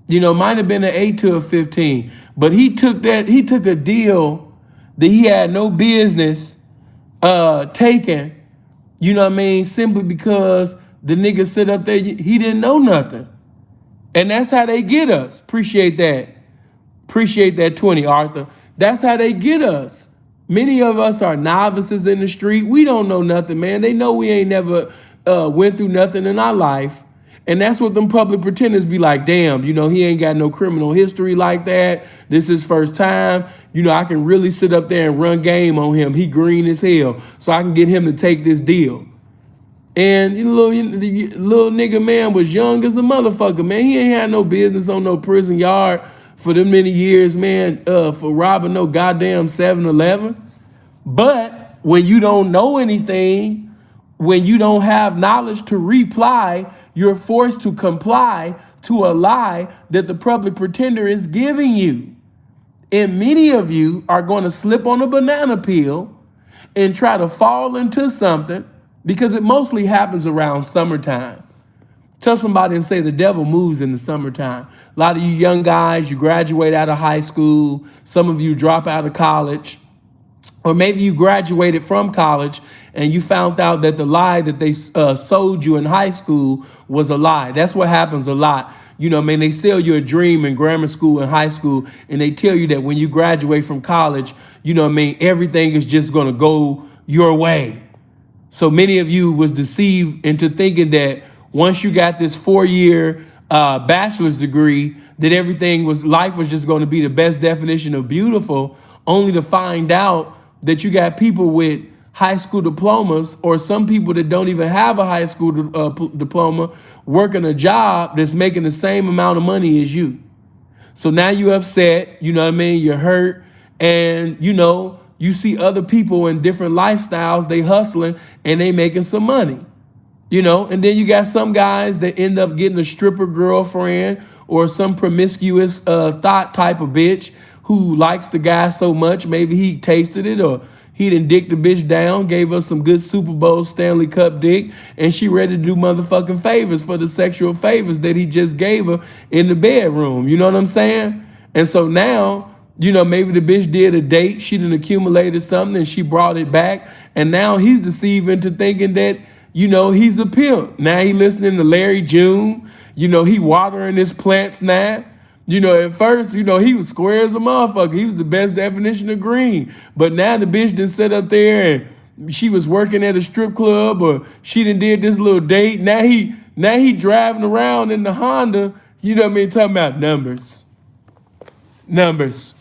Might have been an 8 to a 15. But he took a deal that he had no business taking, simply because the nigga sit up there, he didn't know nothing. And that's how they get us. Appreciate that. Appreciate that 20, Arthur. That's how they get us. Many of us are novices in the street. We don't know nothing, man. They know we ain't never went through nothing in our life. And that's what them public pretenders be like, damn, he ain't got no criminal history like that. This is first time. I can really sit up there and run game on him. He green as hell. So I can get him to take this deal. And the little nigga, man, was young as a motherfucker, man. He ain't had no business on no prison yard for them many years, man, for robbing no goddamn 7-Eleven. But when you don't know anything, when you don't have knowledge to reply, you're forced to comply to a lie that the public pretender is giving you. And many of you are going to slip on a banana peel and try to fall into something because it mostly happens around summertime. Tell somebody and say the devil moves in the summertime. A lot of you young guys, you graduate out of high school. Some of you drop out of college. Or maybe you graduated from college and you found out that the lie that they sold you in high school was a lie. That's what happens a lot. You know, man, they sell you a dream in grammar school and high school, and they tell you that when you graduate from college, you know what I mean, everything is just going to go your way. So many of you was deceived into thinking that once you got this 4-year bachelor's degree, that life was just going to be the best definition of beautiful, only to find out that you got people with high school diplomas, or some people that don't even have a high school diploma, working a job that's making the same amount of money as you. So now you upset, you know what I mean? You're hurt, and you know, you see other people in different lifestyles, they hustling and they making some money. You know, and then you got some guys that end up getting a stripper girlfriend or some promiscuous thought type of bitch who likes the guy so much, maybe he tasted it, or he done dicked the bitch down, gave her some good Super Bowl Stanley Cup dick, and she ready to do motherfucking favors for the sexual favors that he just gave her in the bedroom. You know what I'm saying? And so now, you know, maybe the bitch did a date, she done accumulated something and she brought it back, and now he's deceived into thinking that, you know, he's a pimp. Now he listening to Larry June, you know, he watering his plants now. You know, at first, you know, he was square as a motherfucker. He was the best definition of green. But now the bitch done sit up there and she was working at a strip club, or she done did this little date. Now he driving around in the Honda, you know what I mean, talking about numbers. Numbers.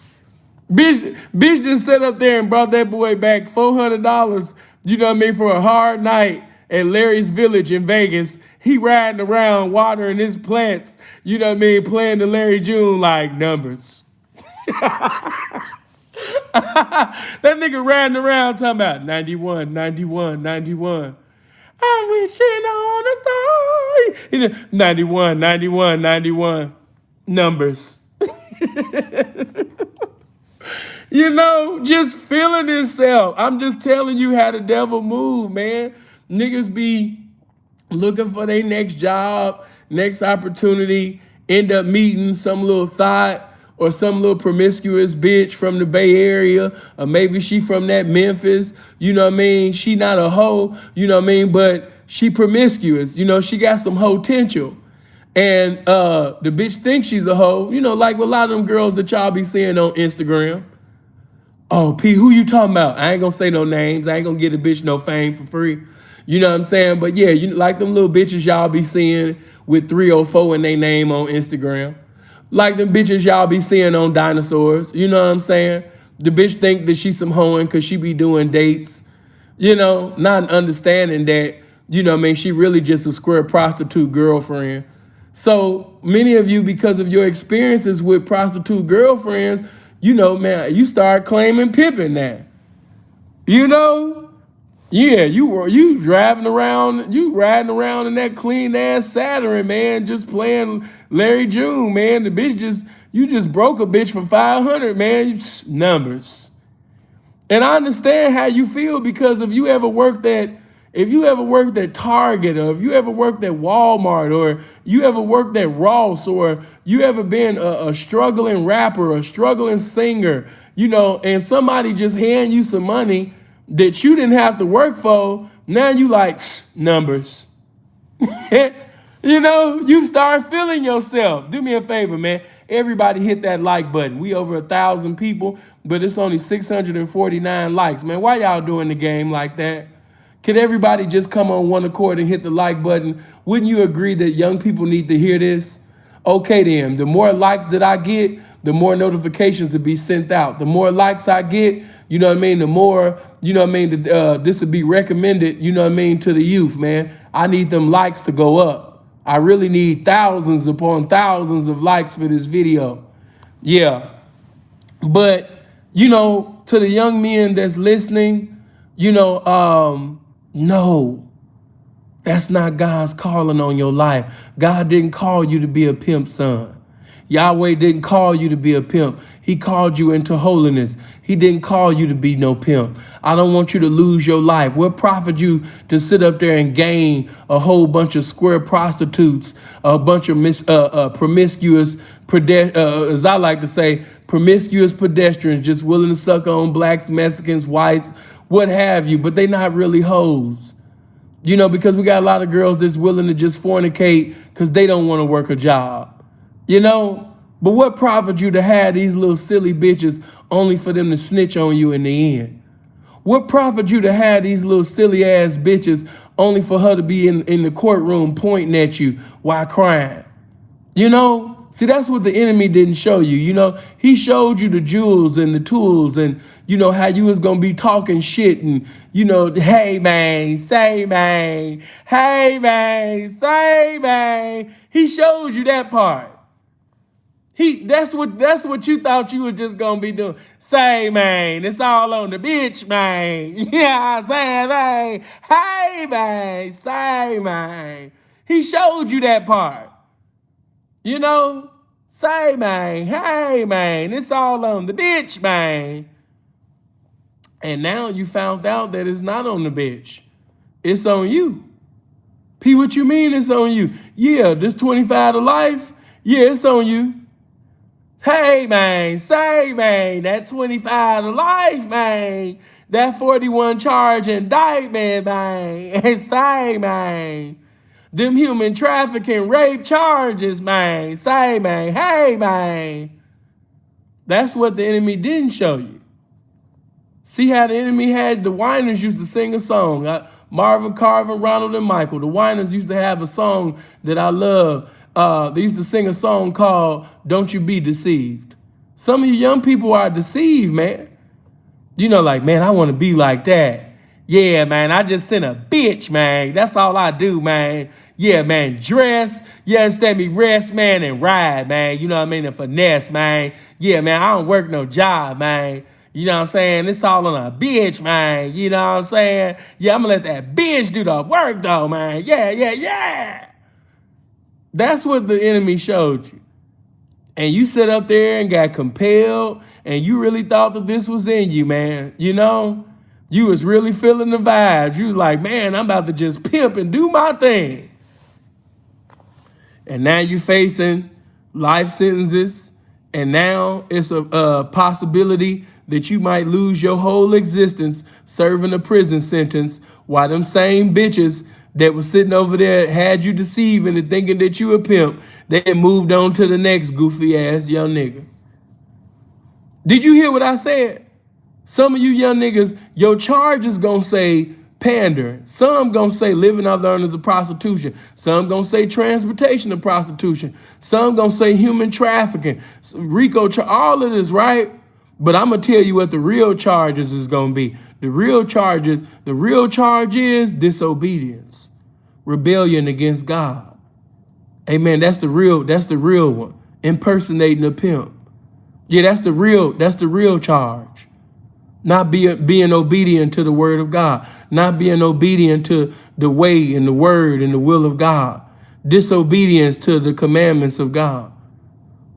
Bitch done sat up there and brought that boy back $400, you know what I mean, for a hard night at Larry's Village in Vegas. He riding around watering his plants, you know what I mean, playing the Larry June like numbers. That nigga riding around talking about 91, 91, 91. I'm wishing on a star. 91, 91, 91. Numbers. You know, just feeling himself. I'm just telling you how the devil move, man. Niggas be looking for their next job, next opportunity, end up meeting some little thought or some little promiscuous bitch from the Bay Area, or maybe she from that Memphis, you know what I mean? She not a hoe, you know what I mean? But she promiscuous, you know, she got some hoe potential. And the bitch thinks she's a hoe, you know, like a lot of them girls that y'all be seeing on Instagram. Oh, P, who you talking about? I ain't gonna say no names. I ain't gonna get a bitch no fame for free. You know what I'm saying? But yeah, you like them little bitches y'all be seeing with 304 in their name on Instagram. Like them bitches y'all be seeing on Dinosaurs. You know what I'm saying? The bitch think that she's some hoeing because she be doing dates. You know, not understanding that, you know what I mean, she really just a square prostitute girlfriend. So many of you, because of your experiences with prostitute girlfriends, you know, man, you start claiming pimping now. You know? Yeah, you driving around, you riding around in that clean ass Saturn, man, just playing Larry June, man. The bitch you just broke a bitch for 500, man. Numbers. And I understand how you feel, because if you ever worked at Target, or if you ever worked at Walmart, or you ever worked at Ross, or you ever been a struggling rapper, a struggling singer, you know, and somebody just hand you some money that you didn't have to work for, now you like, numbers. You know, you start feeling yourself. Do me a favor, man. Everybody hit that like button. We over 1,000 people, but it's only 649 likes, man. Why y'all doing the game like that? Could everybody just come on one accord and hit the like button? Wouldn't you agree that young people need to hear this? Okay then, the more likes that I get, the more notifications will be sent out. The more likes I get, you know what I mean, the more, you know what I mean, this would be recommended, you know what I mean, to the youth, man. I need them likes to go up. I really need thousands upon thousands of likes for this video. Yeah. But, you know, to the young men that's listening, you know, no, that's not God's calling on your life. God didn't call you to be a pimp son. Yahweh didn't call you to be a pimp. He called you into holiness. He didn't call you to be no pimp. I don't want you to lose your life. What profit you to sit up there and gain a whole bunch of square prostitutes, a bunch of promiscuous, as I like to say, promiscuous pedestrians just willing to suck on blacks, Mexicans, whites, what have you, but they not really hoes. You know, because we got a lot of girls that's willing to just fornicate because they don't want to work a job. You know? But what profit you to have these little silly bitches only for them to snitch on you in the end? What profit you to have these little silly ass bitches only for her to be in the courtroom pointing at you while crying? You know? See, that's what the enemy didn't show you. You know, he showed you the jewels and the tools and, you know, how you was going to be talking shit and, you know, hey, man, say, man, hey, man, say, man. He showed you that part. That's what you thought you were just going to be doing. Say, man, it's all on the bitch, man. Yeah, say, man, hey, man, say, man. He showed you that part. You know, say, man, hey, man, it's all on the bitch, man. And now you found out that it's not on the bitch. It's on you. P, what you mean it's on you? Yeah, this 25 to life, yeah, it's on you. Hey, man, say, man, that 25 to life, man, that 41 charge indictment, man, and say, man. Them human trafficking, rape charges, man. Say, man. Hey, man. That's what the enemy didn't show you. See how the enemy had the Whiners used to sing a song. Marvin, Carvin, Ronald, and Michael. The Whiners used to have a song that I love. They used to sing a song called Don't You Be Deceived. Some of you young people are deceived, man. You know, like, man, I want to be like that. Yeah, man, I just sent a bitch, man. That's all I do, man. Yeah, man, dress. You understand me? Rest, man, and ride, man. You know what I mean? And finesse, man. Yeah, man, I don't work no job, man. You know what I'm saying? It's all on a bitch, man. You know what I'm saying? Yeah, I'm going to let that bitch do the work, though, man. Yeah, yeah, yeah. That's what the enemy showed you. And you sit up there and got compelled, and you really thought that this was in you, man. You know? You was really feeling the vibes. You was like, man, I'm about to just pimp and do my thing. And now you facing life sentences. And now it's a possibility that you might lose your whole existence serving a prison sentence while them same bitches that was sitting over there had you deceiving and thinking that you a pimp, they moved on to the next goofy ass young nigga. Did you hear what I said? Some of you young niggas, your charge is gonna say pander. Some gonna say living off the earnings of prostitution. Some gonna say transportation of prostitution. Some gonna say human trafficking, RICO, all of this, right? But I'm gonna tell you what the real charges is gonna be. The real charge is disobedience, rebellion against God. Amen. That's the real one. Impersonating a pimp. Yeah, that's the real charge. Not being obedient to the word of God. Not being obedient to the way and the word and the will of God. Disobedience to the commandments of God.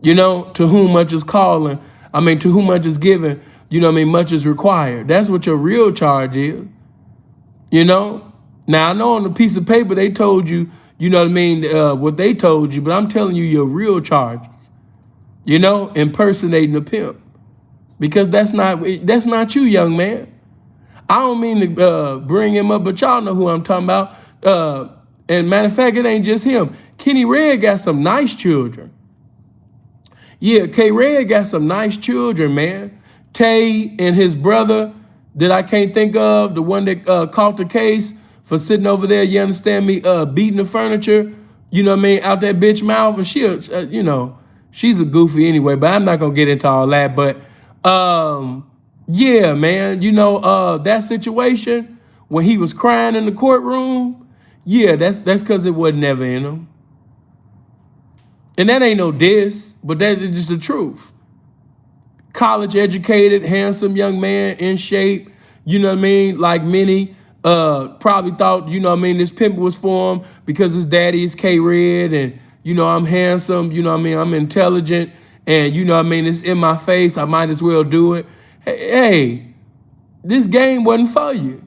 You know, to whom much is calling, to whom much is given, you know what I mean, much is required. That's what your real charge is. You know? Now, I know on the piece of paper they told you, you know what I mean, what they told you, but I'm telling you your real charges. You know, impersonating a pimp. Because that's not you, young man. I don't mean to bring him up, but y'all know who I'm talking about. And matter of fact, it ain't just him. Kenny Red got some nice children. Yeah, K-Red got some nice children, man. Tay and his brother that I can't think of, the one that caught the case for sitting over there, you understand me, beating the furniture, you know what I mean, out that bitch mouth. And she, you know, she's a goofy anyway, but I'm not going to get into all that. But yeah, man, you know, that situation when he was crying in the courtroom, yeah, that's because it wasn't never in him. And that ain't no diss, but that is just the truth. College educated, handsome young man, in shape, you know what I mean? Like many probably thought, you know what I mean, this pimp was for him because his daddy is K-Red and, you know, I'm handsome, you know what I mean, I'm intelligent, and, you know what I mean, it's in my face, I might as well do it. Hey, this game wasn't for you.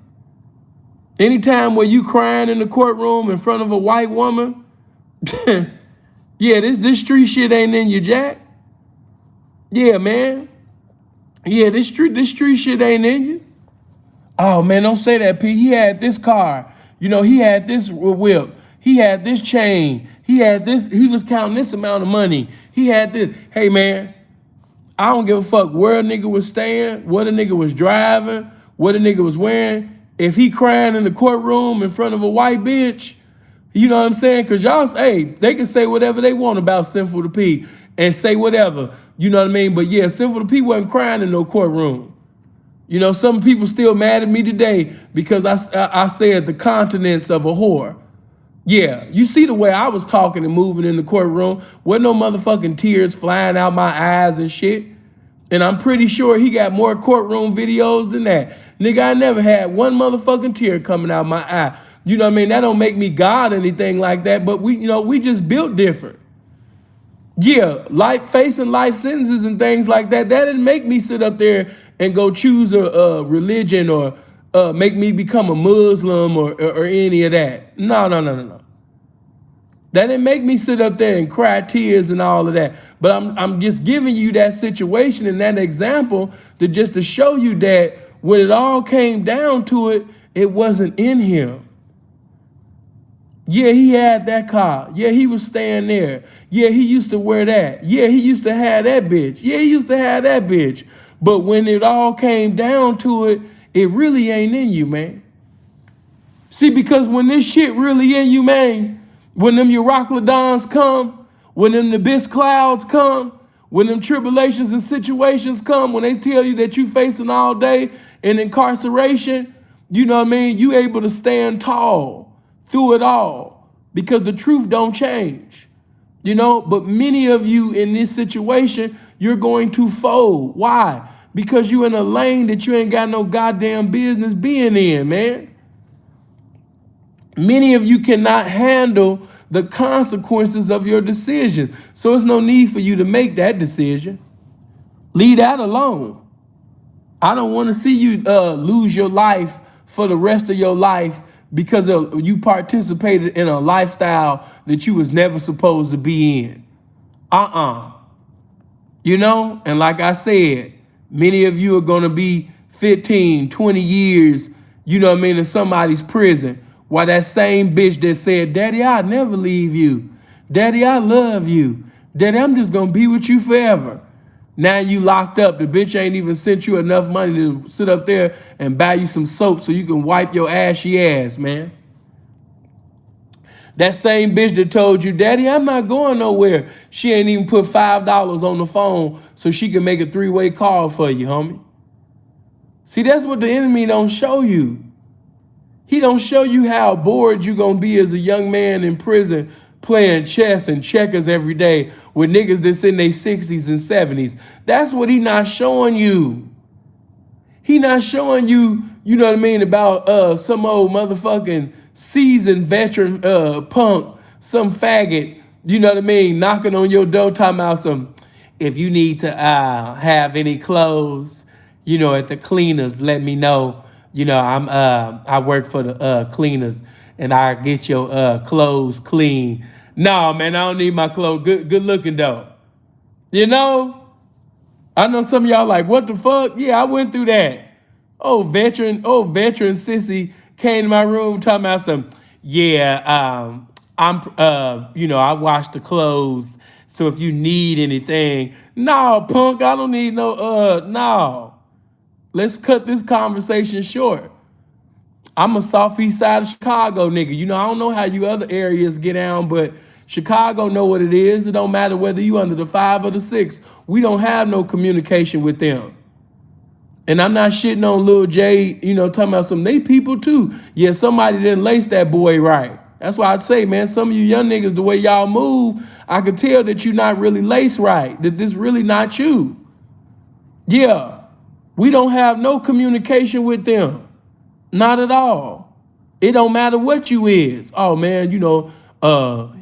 Anytime where you crying in the courtroom in front of a white woman, yeah, this street shit ain't in you, Jack. Yeah, man. Yeah, this street shit ain't in you. Oh man, don't say that, P. He had this car. You know, he had this whip. He had this chain. He had this. He was counting this amount of money. He had this. Hey man, I don't give a fuck where a nigga was staying, what a nigga was driving, what a nigga was wearing. If he crying in the courtroom in front of a white bitch, you know what I'm saying? Cause y'all, hey, they can say whatever they want about Sinful to P and say whatever. You know what I mean? But yeah, Sinful to P wasn't crying in no courtroom. You know, some people still mad at me today because I said the continents of a whore. Yeah, you see the way I was talking and moving in the courtroom. Wasn't no motherfucking tears flying out my eyes and shit. And I'm pretty sure he got more courtroom videos than that. Nigga, I never had one motherfucking tear coming out my eye. You know what I mean? That don't make me God or anything like that, but we just built different. Yeah, like facing life sentences and things like that, that didn't make me sit up there and go choose a religion or make me become a Muslim or any of that. No. That didn't make me sit up there and cry tears and all of that. But I'm just giving you that situation and that example to show you that when it all came down to it, it wasn't in him. Yeah, he had that car. Yeah, he was staying there. Yeah, he used to wear that. Yeah, he used to have that bitch. Yeah, he used to have that bitch. But when it all came down to it, it really ain't in you, man. See, because when this shit really in you, man, when them Euroclidons come, when them abyss clouds come, when them tribulations and situations come, when they tell you that you facing all day in incarceration, you know what I mean? You able to stand tall through it all because the truth don't change, you know? But many of you in this situation, you're going to fold. Why? Because you in a lane that you ain't got no goddamn business being in, man. Many of you cannot handle the consequences of your decision. So it's no need for you to make that decision. Leave that alone. I don't want to see you lose your life for the rest of your life because you participated in a lifestyle that you was never supposed to be in. You know, and like I said, many of you are going to be 15, 20 years, you know what I mean, in somebody's prison. While that same bitch that said, Daddy, I'll never leave you. Daddy, I love you. Daddy, I'm just going to be with you forever. Now you locked up. The bitch ain't even sent you enough money to sit up there and buy you some soap so you can wipe your ashy ass, man. That same bitch that told you, Daddy, I'm not going nowhere. She ain't even put $5 on the phone so she can make a three-way call for you, homie. See, that's what the enemy don't show you. He don't show you how bored you gonna be as a young man in prison playing chess and checkers every day with niggas that's in their 60s and 70s. That's what he not showing you. He not showing you, you know what I mean, about some old motherfucking seasoned veteran punk, some faggot, you know what I mean, knocking on your door talking about some, if you need to have any clothes, you know, at the cleaners, let me know. You know, I work for the cleaners and I get your clothes clean. No, man, I don't need my clothes. Good looking though. You know? I know some of y'all like, what the fuck? Yeah, I went through that. Oh, veteran sissy came to my room talking about some, yeah, I wash the clothes. So if you need anything, no, punk, I don't need no. Let's cut this conversation short. I'm a southeast side of Chicago nigga. You know, I don't know how you other areas get down, but Chicago know what it is. It don't matter whether you under the 5 or the 6. We don't have no communication with them. And I'm not shitting on Lil J, you know, talking about some, they people too. Yeah, somebody didn't lace that boy right. That's why I'd say, man, some of you young niggas, the way y'all move, I could tell that you're not really laced right, that this really not you. Yeah. We don't have no communication with them. Not at all. It don't matter what you is. Oh man, you know,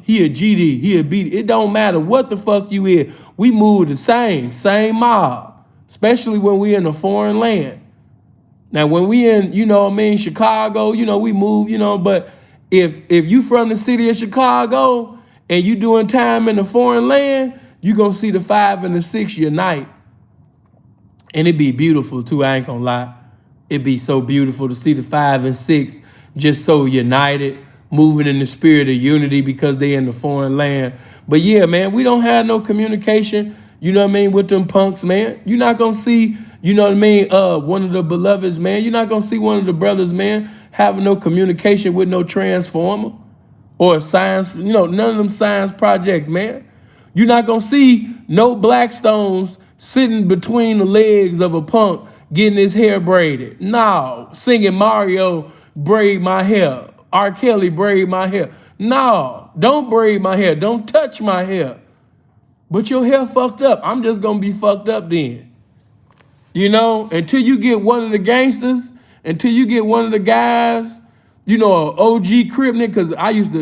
he a GD, he a BD. It don't matter what the fuck you is. We move the same mob, especially when we in a foreign land. Now when we in, you know what I mean, Chicago, you know, we move, you know, but if you from the city of Chicago and you doing time in a foreign land, you gonna see the 5 and the 6 unite. And it be beautiful too, I ain't gonna lie. It be so beautiful to see the 5 and 6 just so united, moving in the spirit of unity because they in the foreign land. But yeah, man, we don't have no communication, you know what I mean, with them punks, man. You're not gonna see, you know what I mean, one of the beloveds, man. You're not gonna see one of the brothers, man, having no communication with no transformer or science, you know, none of them science projects, man. You're not gonna see no Blackstones sitting between the legs of a punk getting his hair braided. No, singing Mario, braid my hair. R. Kelly, braid my hair. No, don't braid my hair. Don't touch my hair. But your hair fucked up. I'm just gonna be fucked up then. You know, until you get one of the gangsters, until you get one of the guys, you know, an OG Crip nigga, because I used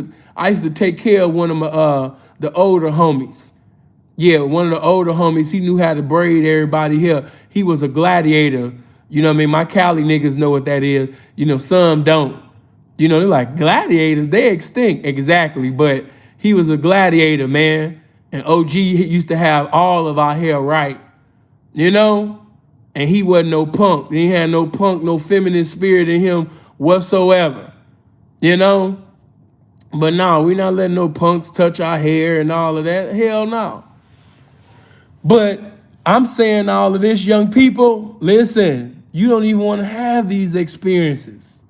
to take care of one of my the older homies. Yeah, one of the older homies, he knew how to braid everybody hair. He was a gladiator. You know what I mean? My Cali niggas know what that is. You know, some don't. You know, they're like, gladiators, they extinct. Exactly, but he was a gladiator, man. And OG used to have all of our hair right. You know? And he wasn't no punk. He had no punk, no feminine spirit in him whatsoever. You know? But no, we not letting no punks touch our hair and all of that. Hell no. But I'm saying all of this, young people, listen, you don't even want to have these experiences.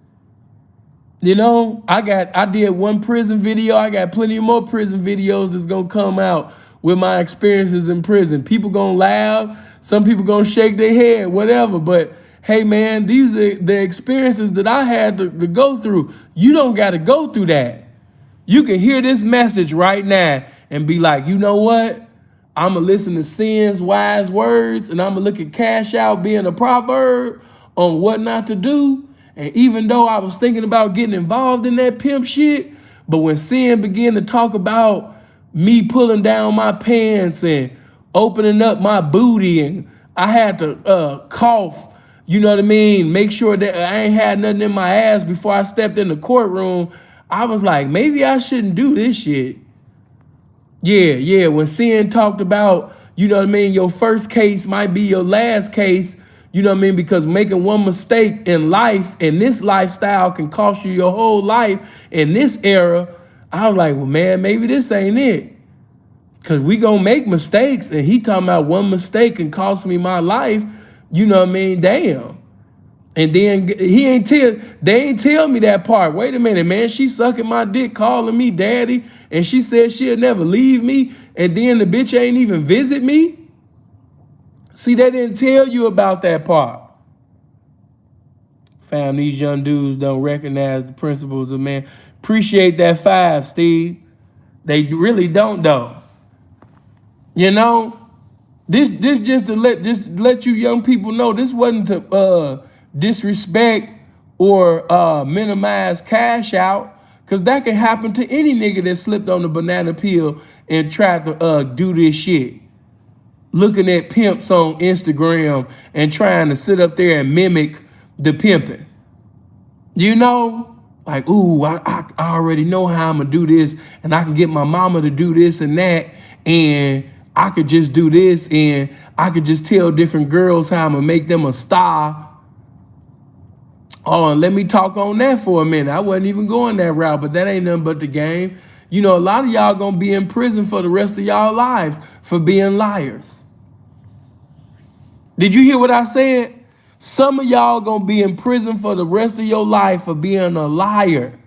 You know, I did one prison video. I got plenty of more prison videos that's going to come out with my experiences in prison. People going to laugh. Some people going to shake their head, whatever. But hey, man, these are the experiences that I had to go through. You don't got to go through that. You can hear this message right now and be like, you know what? I'm going to listen to Sin's wise words, and I'm going to look at Cash Out being a proverb on what not to do. And even though I was thinking about getting involved in that pimp shit, but when Sin began to talk about me pulling down my pants and opening up my booty, and I had to cough, you know what I mean, make sure that I ain't had nothing in my ass before I stepped in the courtroom, I was like, maybe I shouldn't do this shit. Yeah, when Sin talked about, you know what I mean, your first case might be your last case, you know what I mean, because making one mistake in life, in this lifestyle, can cost you your whole life in this era. I was like, well, man, maybe this ain't it. Because we gonna make mistakes, and he talking about one mistake can cost me my life, you know what I mean, damn. And then they ain't tell me that part. Wait a minute, man. She sucking my dick, calling me daddy, and she said she'll never leave me, and then the bitch ain't even visit me. See, they didn't tell you about that part. Fam, these young dudes don't recognize the principles of man. Appreciate that 5, Steve. They really don't, though. You know, this just to let you young people know, this wasn't to disrespect or minimize Cash Out, because that can happen to any nigga that slipped on the banana peel and tried to do this shit. Looking at pimps on Instagram and trying to sit up there and mimic the pimping. You know, like, ooh, I already know how I'm gonna do this, and I can get my mama to do this and that, and I could just do this, and I could just tell different girls how I'm gonna make them a star. Oh, and let me talk on that for a minute. I wasn't even going that route, but that ain't nothing but the game. You know, a lot of y'all gonna be in prison for the rest of y'all lives for being liars. Did you hear what I said? Some of y'all gonna be in prison for the rest of your life for being a liar.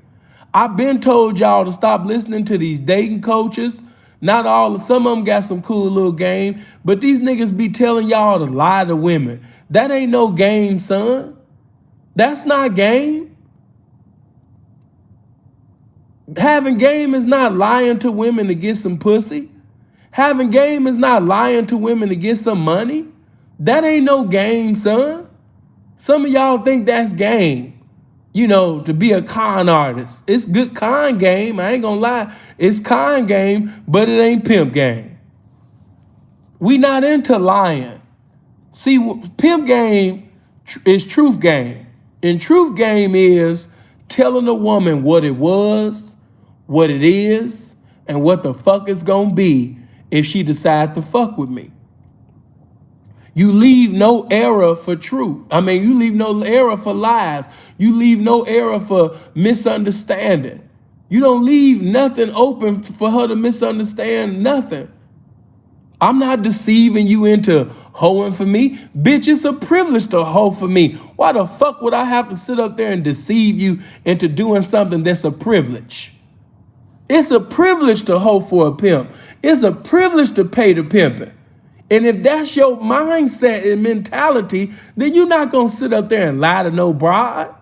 I've been told y'all to stop listening to these dating coaches. Not all, some of them got some cool little game, but these niggas be telling y'all to lie to women. That ain't no game, son. That's not game. Having game is not lying to women to get some pussy. Having game is not lying to women to get some money. That ain't no game, son. Some of y'all think that's game. You know, to be a con artist. It's good con game. I ain't gonna lie. It's con game, but it ain't pimp game. We not into lying. See, pimp game is truth game. And truth game is telling a woman what it was, what it is, and what the fuck it's gonna be if she decides to fuck with me. You leave no error for truth. I mean, you leave no error for lies. You leave no error for misunderstanding. You don't leave nothing open for her to misunderstand nothing. I'm not deceiving you into hoeing for me. Bitch, it's a privilege to hoe for me. Why the fuck would I have to sit up there and deceive you into doing something that's a privilege? It's a privilege to hoe for a pimp. It's a privilege to pay the pimping. And if that's your mindset and mentality, then you're not going to sit up there and lie to no bride.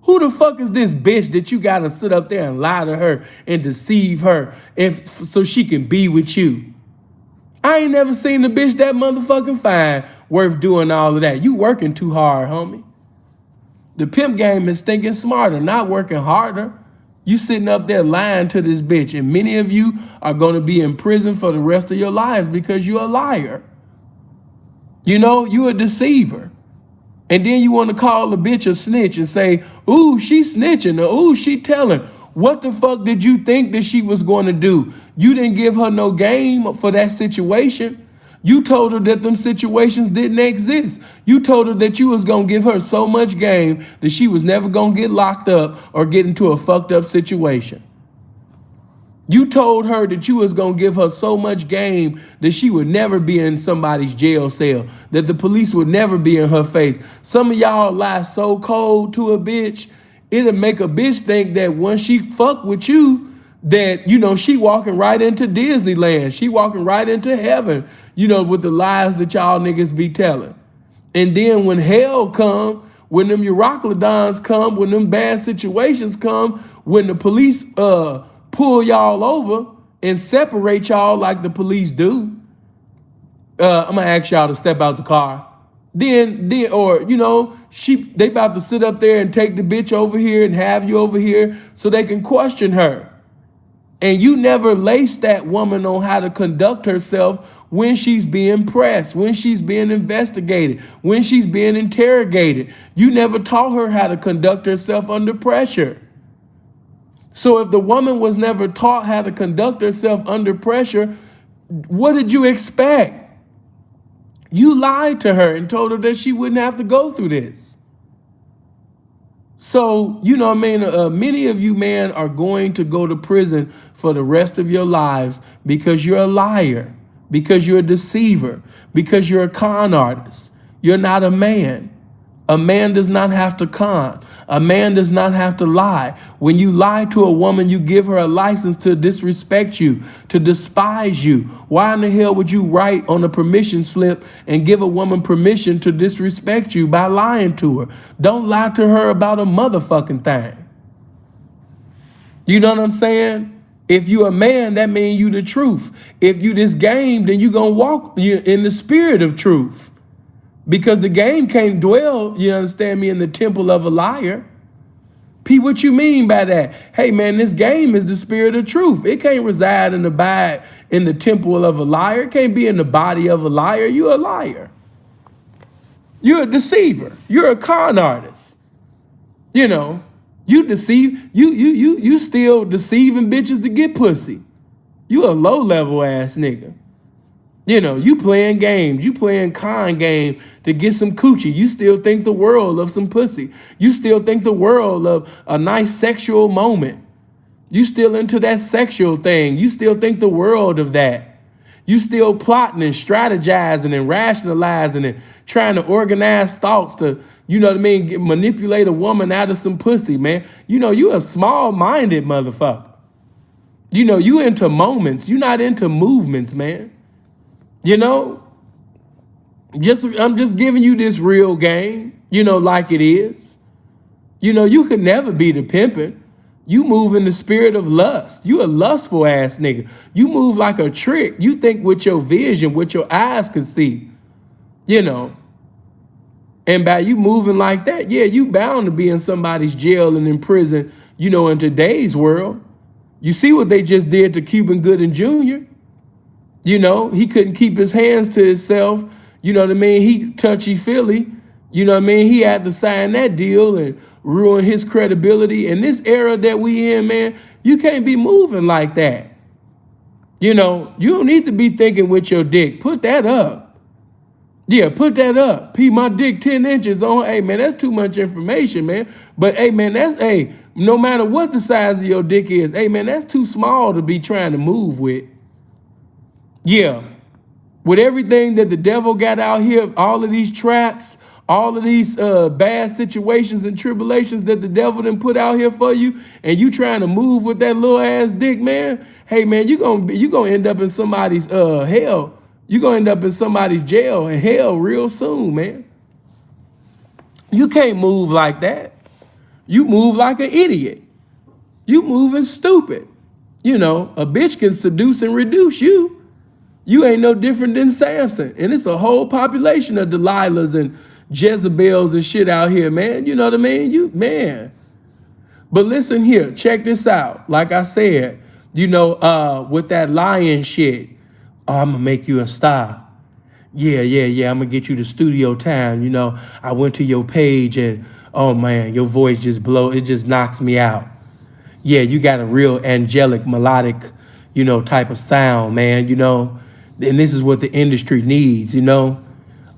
Who the fuck is this bitch that you got to sit up there and lie to her and deceive her so she can be with you? I ain't never seen a bitch that motherfucking fine worth doing all of that. You working too hard, homie. The pimp game is thinking smarter, not working harder. You sitting up there lying to this bitch, and many of you are going to be in prison for the rest of your lives because you're a liar. You know, you're a deceiver. And then you want to call the bitch a snitch and say, ooh, she snitching, or ooh, she telling. What the fuck did you think that she was going to do? You didn't give her no game for that situation. You told her that them situations didn't exist. You told her that you was going to give her so much game that she was never going to get locked up or get into a fucked up situation. You told her that you was going to give her so much game that she would never be in somebody's jail cell, that the police would never be in her face. Some of y'all lie so cold to a bitch, it'll make a bitch think that once she fuck with you, that, you know, she walking right into Disneyland. She walking right into heaven, you know, with the lies that y'all niggas be telling. And then when hell come, when them Euroclidons come, when them bad situations come, when the police pull y'all over and separate y'all like the police do, I'm gonna ask y'all to step out the car. Then, or, you know, they about to sit up there and take the bitch over here and have you over here so they can question her. And you never laced that woman on how to conduct herself when she's being pressed, when she's being investigated, when she's being interrogated. You never taught her how to conduct herself under pressure. So if the woman was never taught how to conduct herself under pressure, what did you expect? You lied to her and told her that she wouldn't have to go through this. So, you know what I mean? Many of you, man, are going to go to prison for the rest of your lives because you're a liar, because you're a deceiver, because you're a con artist. You're not a man. A man does not have to con. A man does not have to lie. When you lie to a woman, you give her a license to disrespect you, to despise you. Why in the hell would you write on a permission slip and give a woman permission to disrespect you by lying to her? Don't lie to her about a motherfucking thing. You know what I'm saying? If you a man, that means you the truth. If you this game, then you gonna walk in the spirit of truth. Because the game can't dwell, you understand me, in the temple of a liar. P, what you mean by that? Hey, man, this game is the spirit of truth. It can't reside and abide in the temple of a liar. It can't be in the body of a liar. You're a liar. You're a deceiver. You're a con artist. You know, you deceive, you still deceiving bitches to get pussy. You a low-level ass nigga. You know, you playing games, you playing con game to get some coochie. You still think the world of some pussy. You still think the world of a nice sexual moment. You still into that sexual thing. You still think the world of that. You still plotting and strategizing and rationalizing and trying to organize thoughts to, you know what I mean, manipulate a woman out of some pussy, man. You know, you a small-minded motherfucker. You know, you into moments. You're not into movements, man. You know, I'm just giving you this real game, you know, like it is. You know, you could never be the pimpin'. You move in the spirit of lust. You a lustful ass nigga. You move like a trick. You think with your vision, what your eyes can see, you know. And by you moving like that, yeah, you bound to be in somebody's jail and in prison, you know, in today's world. You see what they just did to Cuban Gooding Jr.? You know, he couldn't keep his hands to himself. You know what I mean? He touchy-feely. You know what I mean? He had to sign that deal and ruin his credibility. In this era that we in, man, you can't be moving like that. You know, you don't need to be thinking with your dick. Put that up. Yeah, put that up. P my dick 10 inches on. Hey man, that's too much information, man. But hey man, no matter what the size of your dick is, hey man, that's too small to be trying to move with. Yeah. With everything that the devil got out here, all of these traps, all of these bad situations and tribulations that the devil done put out here for you, and you trying to move with that little ass dick, man. Hey man, you gonna end up in somebody's hell. You gonna end up in somebody's jail and hell real soon, man. You can't move like that. You move like an idiot. You moving stupid. You know, a bitch can seduce and reduce you. You ain't no different than Samson. And it's a whole population of Delilahs and Jezebels and shit out here, man. You know what I mean? Man. But listen here, check this out. Like I said, with that lying shit, I'm gonna make you a star. Yeah, I'm gonna get you the studio time. I went to your page and, oh man, your voice just it just knocks me out. Yeah, you got a real angelic, melodic, type of sound, man, and this is what the industry needs,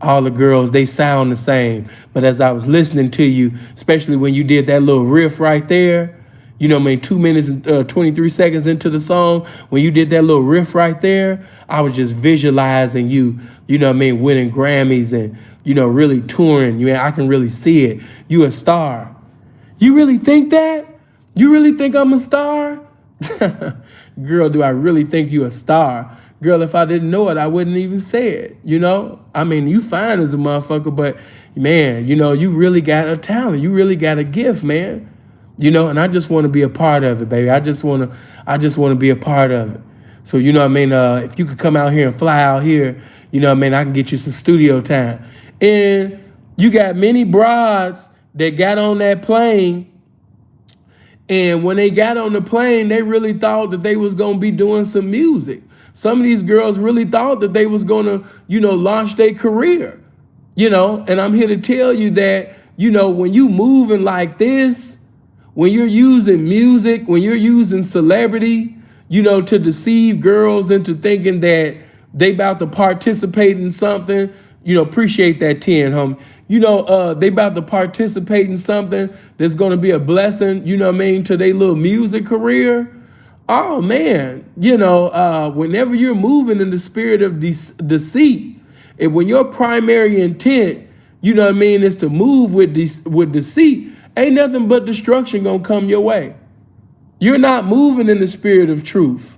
all the girls, they sound the same. But as I was listening to you, especially when you did that little riff right there, 2 minutes and 23 seconds into the song, when you did that little riff right there, I was just visualizing you, winning Grammys and, really touring. I can really see it. You a star. You really think that? You really think I'm a star? Girl, do I really think you a star? Girl, if I didn't know it, I wouldn't even say it, I mean, you fine as a motherfucker, but man, you really got a talent. You really got a gift, man. And I just want to be a part of it, baby. I just want to be a part of it. So, if you could come out here and fly out here, I can get you some studio time. And you got many broads that got on that plane. And when they got on the plane, they really thought that they was going to be doing some music. Some of these girls really thought that they was going to, launch their career, and I'm here to tell you that, when you moving like this, when you're using music, when you're using celebrity, to deceive girls into thinking that they about to participate in something, appreciate that 10, homie. They about to participate in something that's going to be a blessing, to their little music career. Oh man, whenever you're moving in the spirit of deceit, and when your primary intent, is to move with deceit, ain't nothing but destruction gonna come your way. You're not moving in the spirit of truth.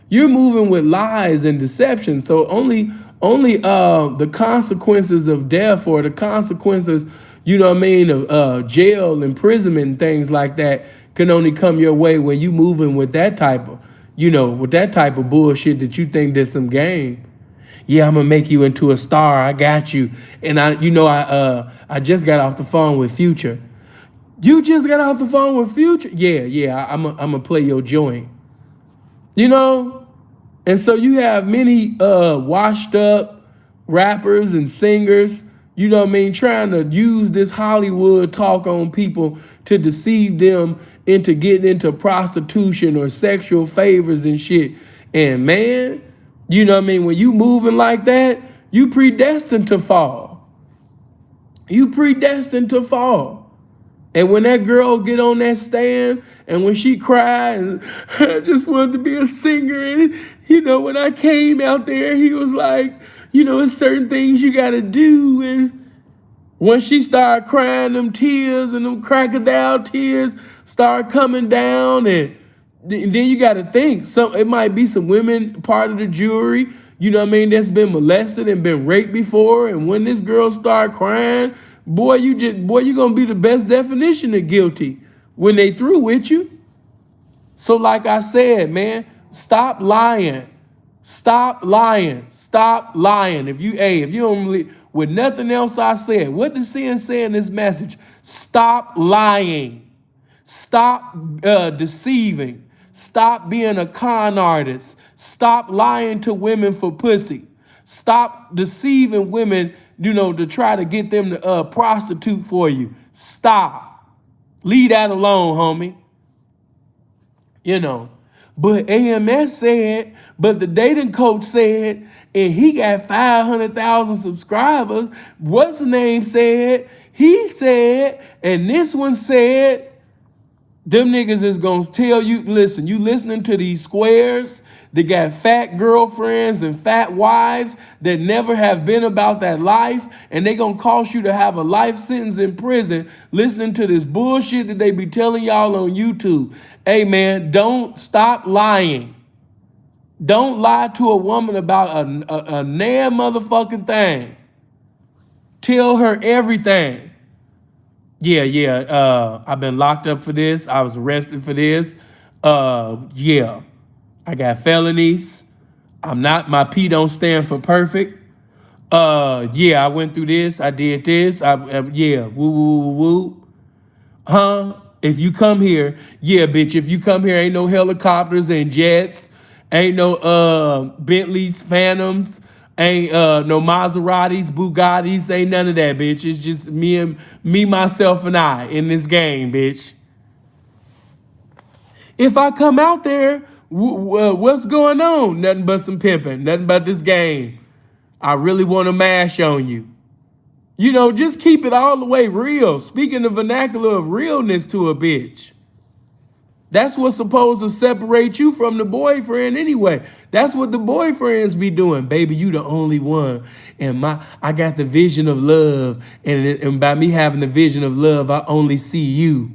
You're moving with lies and deception. So only the consequences of death or the consequences, of jail, imprisonment, and things like that can only come your way when you moving with that type of bullshit that you think there's some game. Yeah, I'm gonna make you into a star. I got you. And I just got off the phone with Future. You just got off the phone with Future? Yeah, I'm gonna play your joint. And so you have many washed up rappers and singers, trying to use this Hollywood talk on people to deceive them into getting into prostitution or sexual favors and shit. And man, when you moving like that, you predestined to fall. You predestined to fall. And when that girl get on that stand and when she cried, I just wanted to be a singer. And, when I came out there, he was like, it's certain things you got to do. And when she started crying, them tears and them crocodile tears start coming down. And then you got to think, it might be some women part of the jury, that's been molested and been raped before. And when this girl start crying, boy, you gonna be the best definition of guilty when they through with you. So like I said, man, stop lying. Stop lying. Stop lying. If you don't believe with nothing else I said, what does sin say in this message? Stop lying. Stop deceiving. Stop being a con artist. Stop lying to women for pussy. Stop deceiving women, to try to get them to prostitute for you. Stop. Leave that alone, homie. But AMS said, but the dating coach said, and he got 500,000 subscribers. What's the name said? He said, and this one said, them niggas is gonna tell you, listen, you listening to these squares that got fat girlfriends and fat wives that never have been about that life, and they gonna cost you to have a life sentence in prison listening to this bullshit that they be telling y'all on YouTube. Hey man, don't stop lying. Don't lie to a woman about a damn motherfucking thing. Tell her everything. Yeah, I've been locked up for this. I was arrested for this. Yeah, I got felonies. My P don't stand for perfect. Yeah, I went through this. I did this. Yeah, woo, woo, woo, woo. Huh? If you come here, yeah, bitch, if you come here, ain't no helicopters and jets, ain't no Bentleys, Phantoms, ain't no Maseratis, Bugattis, ain't none of that, bitch. It's just me, myself, and I in this game, bitch. If I come out there, what's going on? Nothing but some pimping, nothing but this game. I really want to mash on you. You know, just keep it all the way real. Speaking the vernacular of realness to a bitch. That's what's supposed to separate you from the boyfriend anyway. That's what the boyfriends be doing. Baby, you the only one. And I got the vision of love. And by me having the vision of love, I only see you.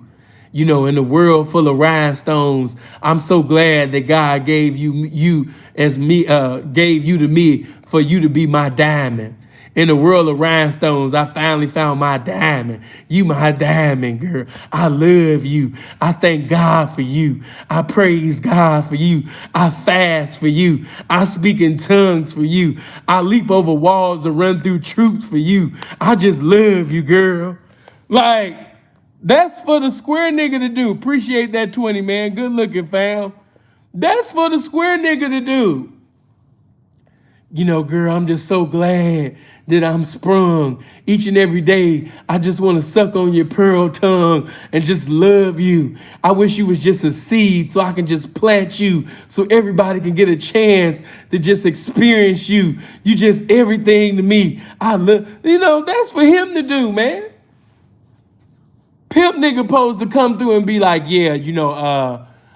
You know, in a world full of rhinestones, I'm so glad that God gave you as me, gave you to me for you to be my diamond. In the world of rhinestones, I finally found my diamond. You my diamond, girl. I love you. I thank God for you. I praise God for you. I fast for you. I speak in tongues for you. I leap over walls and run through troops for you. I just love you, girl. Like, that's for the square nigga to do. Appreciate that 20, man. Good looking, fam. That's for the square nigga to do. You know, girl, I'm just so glad that I'm sprung. Each and every day, I just want to suck on your pearl tongue and just love you. I wish you was just a seed so I can just plant you so everybody can get a chance to just experience you. You just everything to me. I love, you know, that's for him to do, man. Pimp nigga supposed to come through and be like, yeah, you know,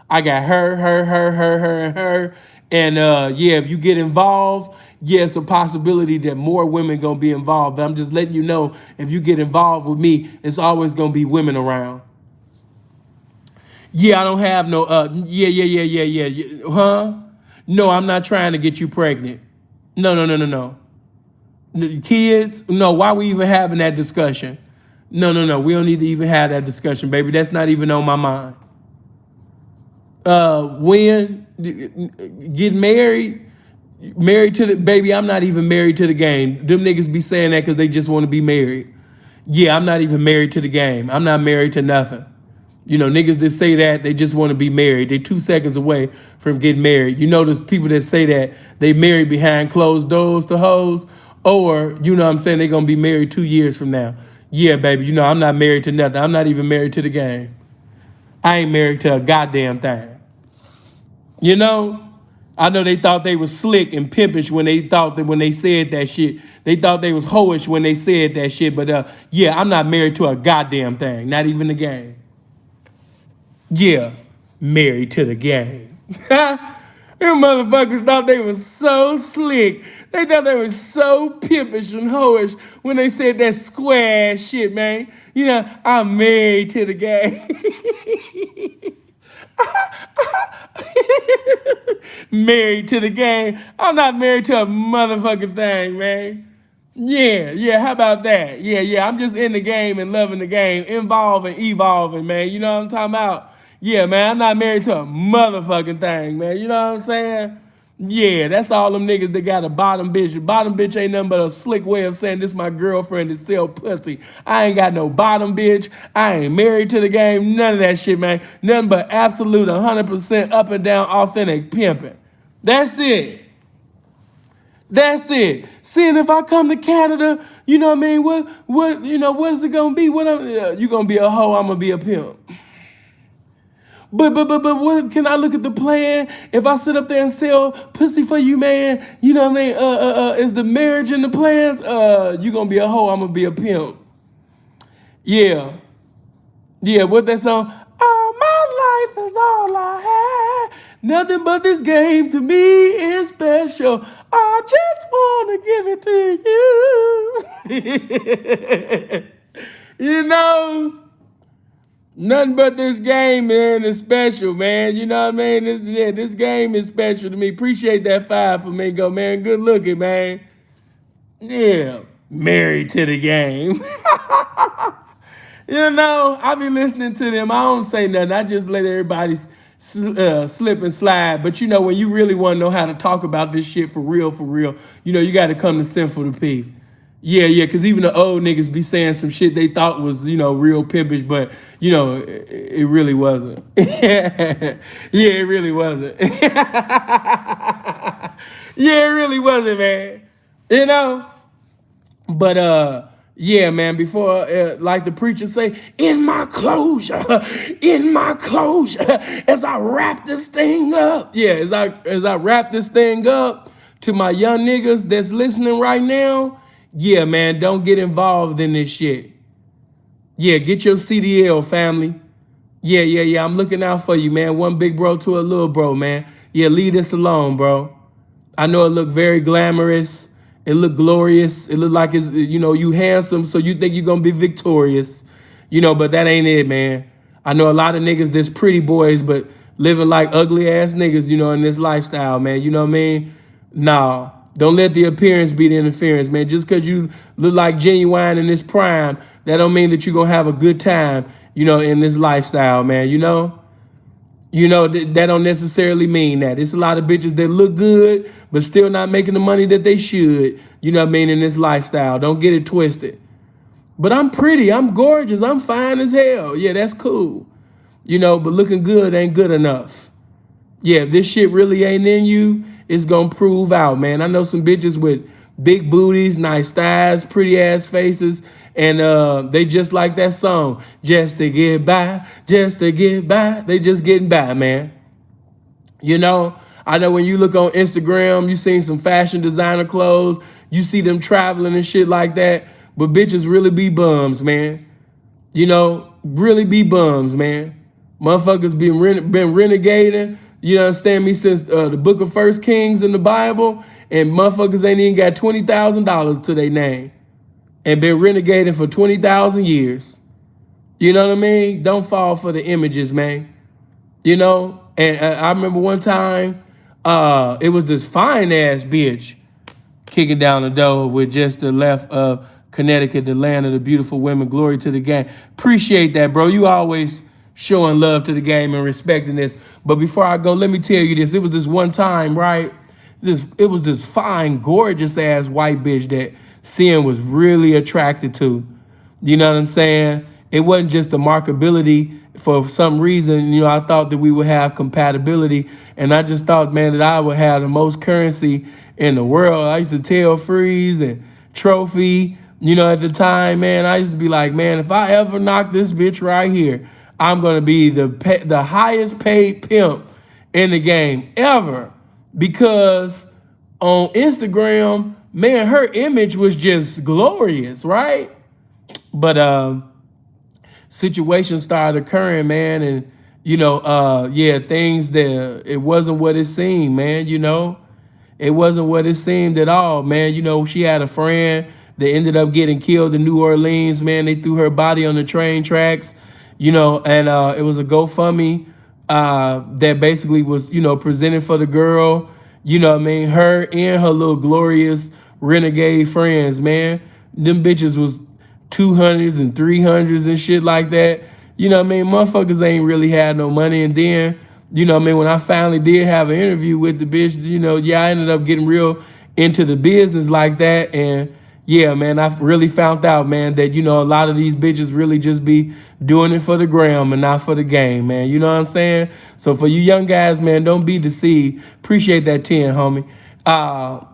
I got her. And yeah, if you get involved, yeah, it's a possibility that more women gonna be involved. But I'm just letting you know, if you get involved with me, it's always gonna be women around. Yeah, I don't have no, yeah. Huh? No, I'm not trying to get you pregnant. No. Kids? No, why are we even having that discussion? No. We don't need to even have that discussion, baby. That's not even on my mind. When get married to the baby, I'm not even married to the game. Them niggas be saying that because they just want to be married. Yeah, I'm not even married to the game. I'm not married to nothing. You know, niggas that say that, they just want to be married. They 2 seconds away from getting married. You know, there's people that say that they married behind closed doors to hoes, or, you know what I'm saying, they going to be married 2 years from now. Yeah, baby, you know, I'm not married to nothing. I'm not even married to the game. I ain't married to a goddamn thing. You know? I know they thought they was slick and pimpish when they thought that when they said that shit. They thought they was hoish when they said that shit. But yeah, I'm not married to a goddamn thing. Not even the game. Yeah, married to the game. Them motherfuckers thought they was so slick. They thought they was so pimpish and hoish when they said that square ass shit, man. You know, I'm married to the game. Married to the game. I'm not married to a motherfucking thing, man. Yeah, how about that? Yeah, I'm just in the game and loving the game, involving, evolving, man. You know what I'm talking about? Yeah, man, I'm not married to a motherfucking thing, man. You know what I'm saying? Yeah, that's all them niggas that got a bottom bitch. Bottom bitch ain't nothing but a slick way of saying this my girlfriend that sell pussy. I ain't got no bottom bitch. I ain't married to the game. None of that shit, man. Nothing but absolute 100% up and down authentic pimping. That's it. That's it. Seeing if I come to Canada, you know what I mean? What you know, what is it gonna be? You gonna be a hoe, I'm gonna be a pimp. but what can I look at the plan? If I sit up there and sell pussy for you, man, you know what I mean? Is the marriage in the plans? You gonna be a hoe, I'm gonna be a pimp. Yeah. Yeah, what that song? All my life is all I had. Nothing but this game to me is special. I just wanna give it to you. You know? Nothing but this game, man, is special, man. You know what I mean? This game is special to me. Appreciate that 5 for me. Go, man. Good looking, man. Yeah. Married to the game. You know, I be listening to them. I don't say nothing. I just let everybody slip and slide. But you know, when you really want to know how to talk about this shit for real, you know, you got to come to Sinful to P. Yeah, because even the old niggas be saying some shit they thought was, you know, real pimpish, but, you know, it really wasn't. Yeah, it really wasn't. Yeah, it really wasn't, man. You know? But, yeah, man, before, like the preacher say, in my closure, as I wrap this thing up. Yeah, as I wrap this thing up, to my young niggas that's listening right now, yeah, man, don't get involved in this shit. Yeah, get your CDL, family. Yeah, I'm looking out for you, man. One big bro to a little bro, man. Yeah, leave this alone, bro. I know it look very glamorous. It look glorious. It look like it's, you know, you handsome, so you think you're gonna be victorious. You know, but that ain't it, man. I know a lot of niggas that's pretty boys, but living like ugly ass niggas, you know, in this lifestyle, man. You know what I mean? Nah. Don't let the appearance be the interference, man. Just because you look like Genuine in this prime, that don't mean that you're going to have a good time, you know, in this lifestyle, man, you know? You know, that don't necessarily mean that. It's a lot of bitches that look good, but still not making the money that they should, you know what I mean, in this lifestyle. Don't get it twisted. But I'm pretty, I'm gorgeous, I'm fine as hell. Yeah, that's cool. You know, but looking good ain't good enough. Yeah, if this shit really ain't in you, it's gonna prove out, man. I know some bitches with big booties, nice thighs, pretty ass faces, and they just like that song, just to get by, just to get by. They just getting by, man. You know, I know when you look on Instagram, you seen some fashion designer clothes, you see them traveling and shit like that, but bitches really be bums, man. You know, really be bums, man. Motherfuckers been renegading. You understand me, since the book of First Kings in the Bible, and motherfuckers ain't even got $20,000 to their name and been renegading for 20,000 years. You know what I mean? Don't fall for the images, man. You know? And I remember one time, it was this fine ass bitch kicking down the door with just the left of Connecticut, the land of the beautiful women. Glory to the game. Appreciate that, bro. You always showing love to the game and respecting this. But before I go, let me tell you this. It was this one time, right? It was this fine, gorgeous ass white bitch that Sin was really attracted to. You know what I'm saying? It wasn't just the markability. For some reason, you know, I thought that we would have compatibility. And I just thought, man, that I would have the most currency in the world. I used to tell Freeze and Trophy, you know, at the time, man, I used to be like, man, if I ever knock this bitch right here, I'm going to be the highest paid pimp in the game ever, because on Instagram, man, her image was just glorious, right? But situations started occurring, man, and, you know, yeah, things that it wasn't what it seemed, man, you know. It wasn't what it seemed at all, man. You know, she had a friend that ended up getting killed in New Orleans, man. They threw her body on the train tracks. You know, and it was a GoFundMe that basically was, you know, presented for the girl. You know what I mean? Her and her little glorious renegade friends, man. Them bitches was 200s and 300s and shit like that. You know what I mean? Motherfuckers ain't really had no money. And then, you know what I mean, when I finally did have an interview with the bitch, you know, yeah, I ended up getting real into the business like that. And yeah, man, I really found out, man, that, you know, a lot of these bitches really just be doing it for the gram and not for the game, man. You know what I'm saying? So for you young guys, man, don't be deceived. Appreciate that 10, homie.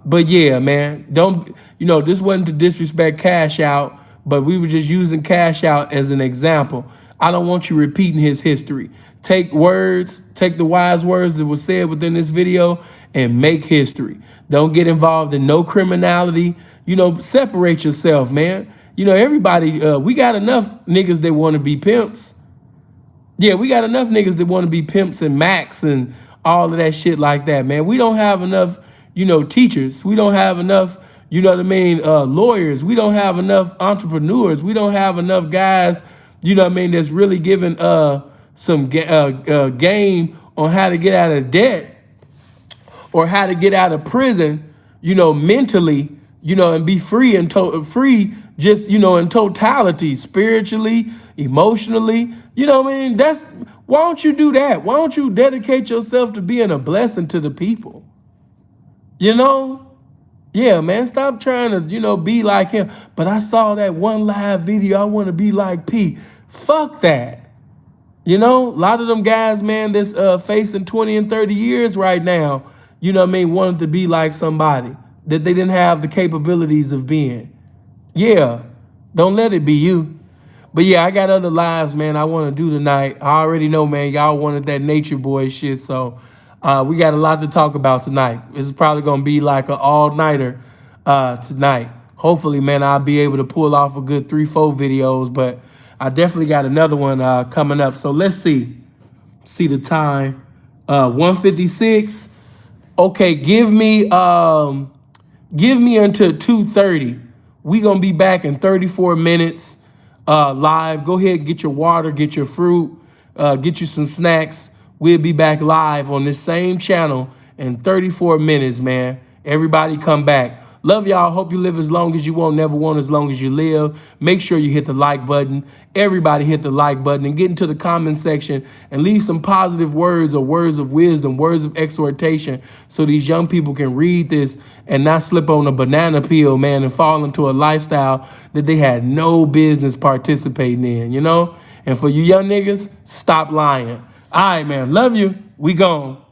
But yeah, man, don't, you know, this wasn't to disrespect Cash Out, but we were just using Cash Out as an example. I don't want you repeating his history. Take the wise words that were said within this video and make history. Don't get involved in no criminality. Separate yourself, man. Everybody, we got enough niggas that want to be pimps. Yeah, we got enough niggas that want to be pimps and max and all of that shit like that, man. We don't have enough, teachers. We don't have enough, lawyers. We don't have enough entrepreneurs. We don't have enough guys, that's really giving some game on how to get out of debt or how to get out of prison, mentally, and be free and free just, in totality, spiritually, emotionally. Why don't you do that? Why don't you dedicate yourself to being a blessing to the people? Yeah, man, stop trying to, be like him. But I saw that one live video. I want to be like P. Fuck that. A lot of them guys, man, that's facing 20 and 30 years right now, wanted to be like somebody that they didn't have the capabilities of being. Yeah, don't let it be you. But yeah, I got other lives, man, I want to do tonight. I already know, man, y'all wanted that nature boy shit, so we got a lot to talk about tonight. It's probably going to be like an all-nighter tonight. Hopefully, man, I'll be able to pull off a good 3-4 videos, but I definitely got another one coming up. So let's see the time. 1:56. Okay, give me until 2:30. We gonna be back in 34 minutes live. Go ahead and get your water, get your fruit, get you some snacks. We'll be back live on this same channel in 34 minutes, man. Everybody come back. Love y'all. Hope you live as long as you want, never want as long as you live. Make sure you hit the like button. Everybody hit the like button and get into the comment section and leave some positive words or words of wisdom, words of exhortation so these young people can read this and not slip on a banana peel, man, and fall into a lifestyle that they had no business participating in, And for you young niggas, stop lying. All right, man. Love you. We gone.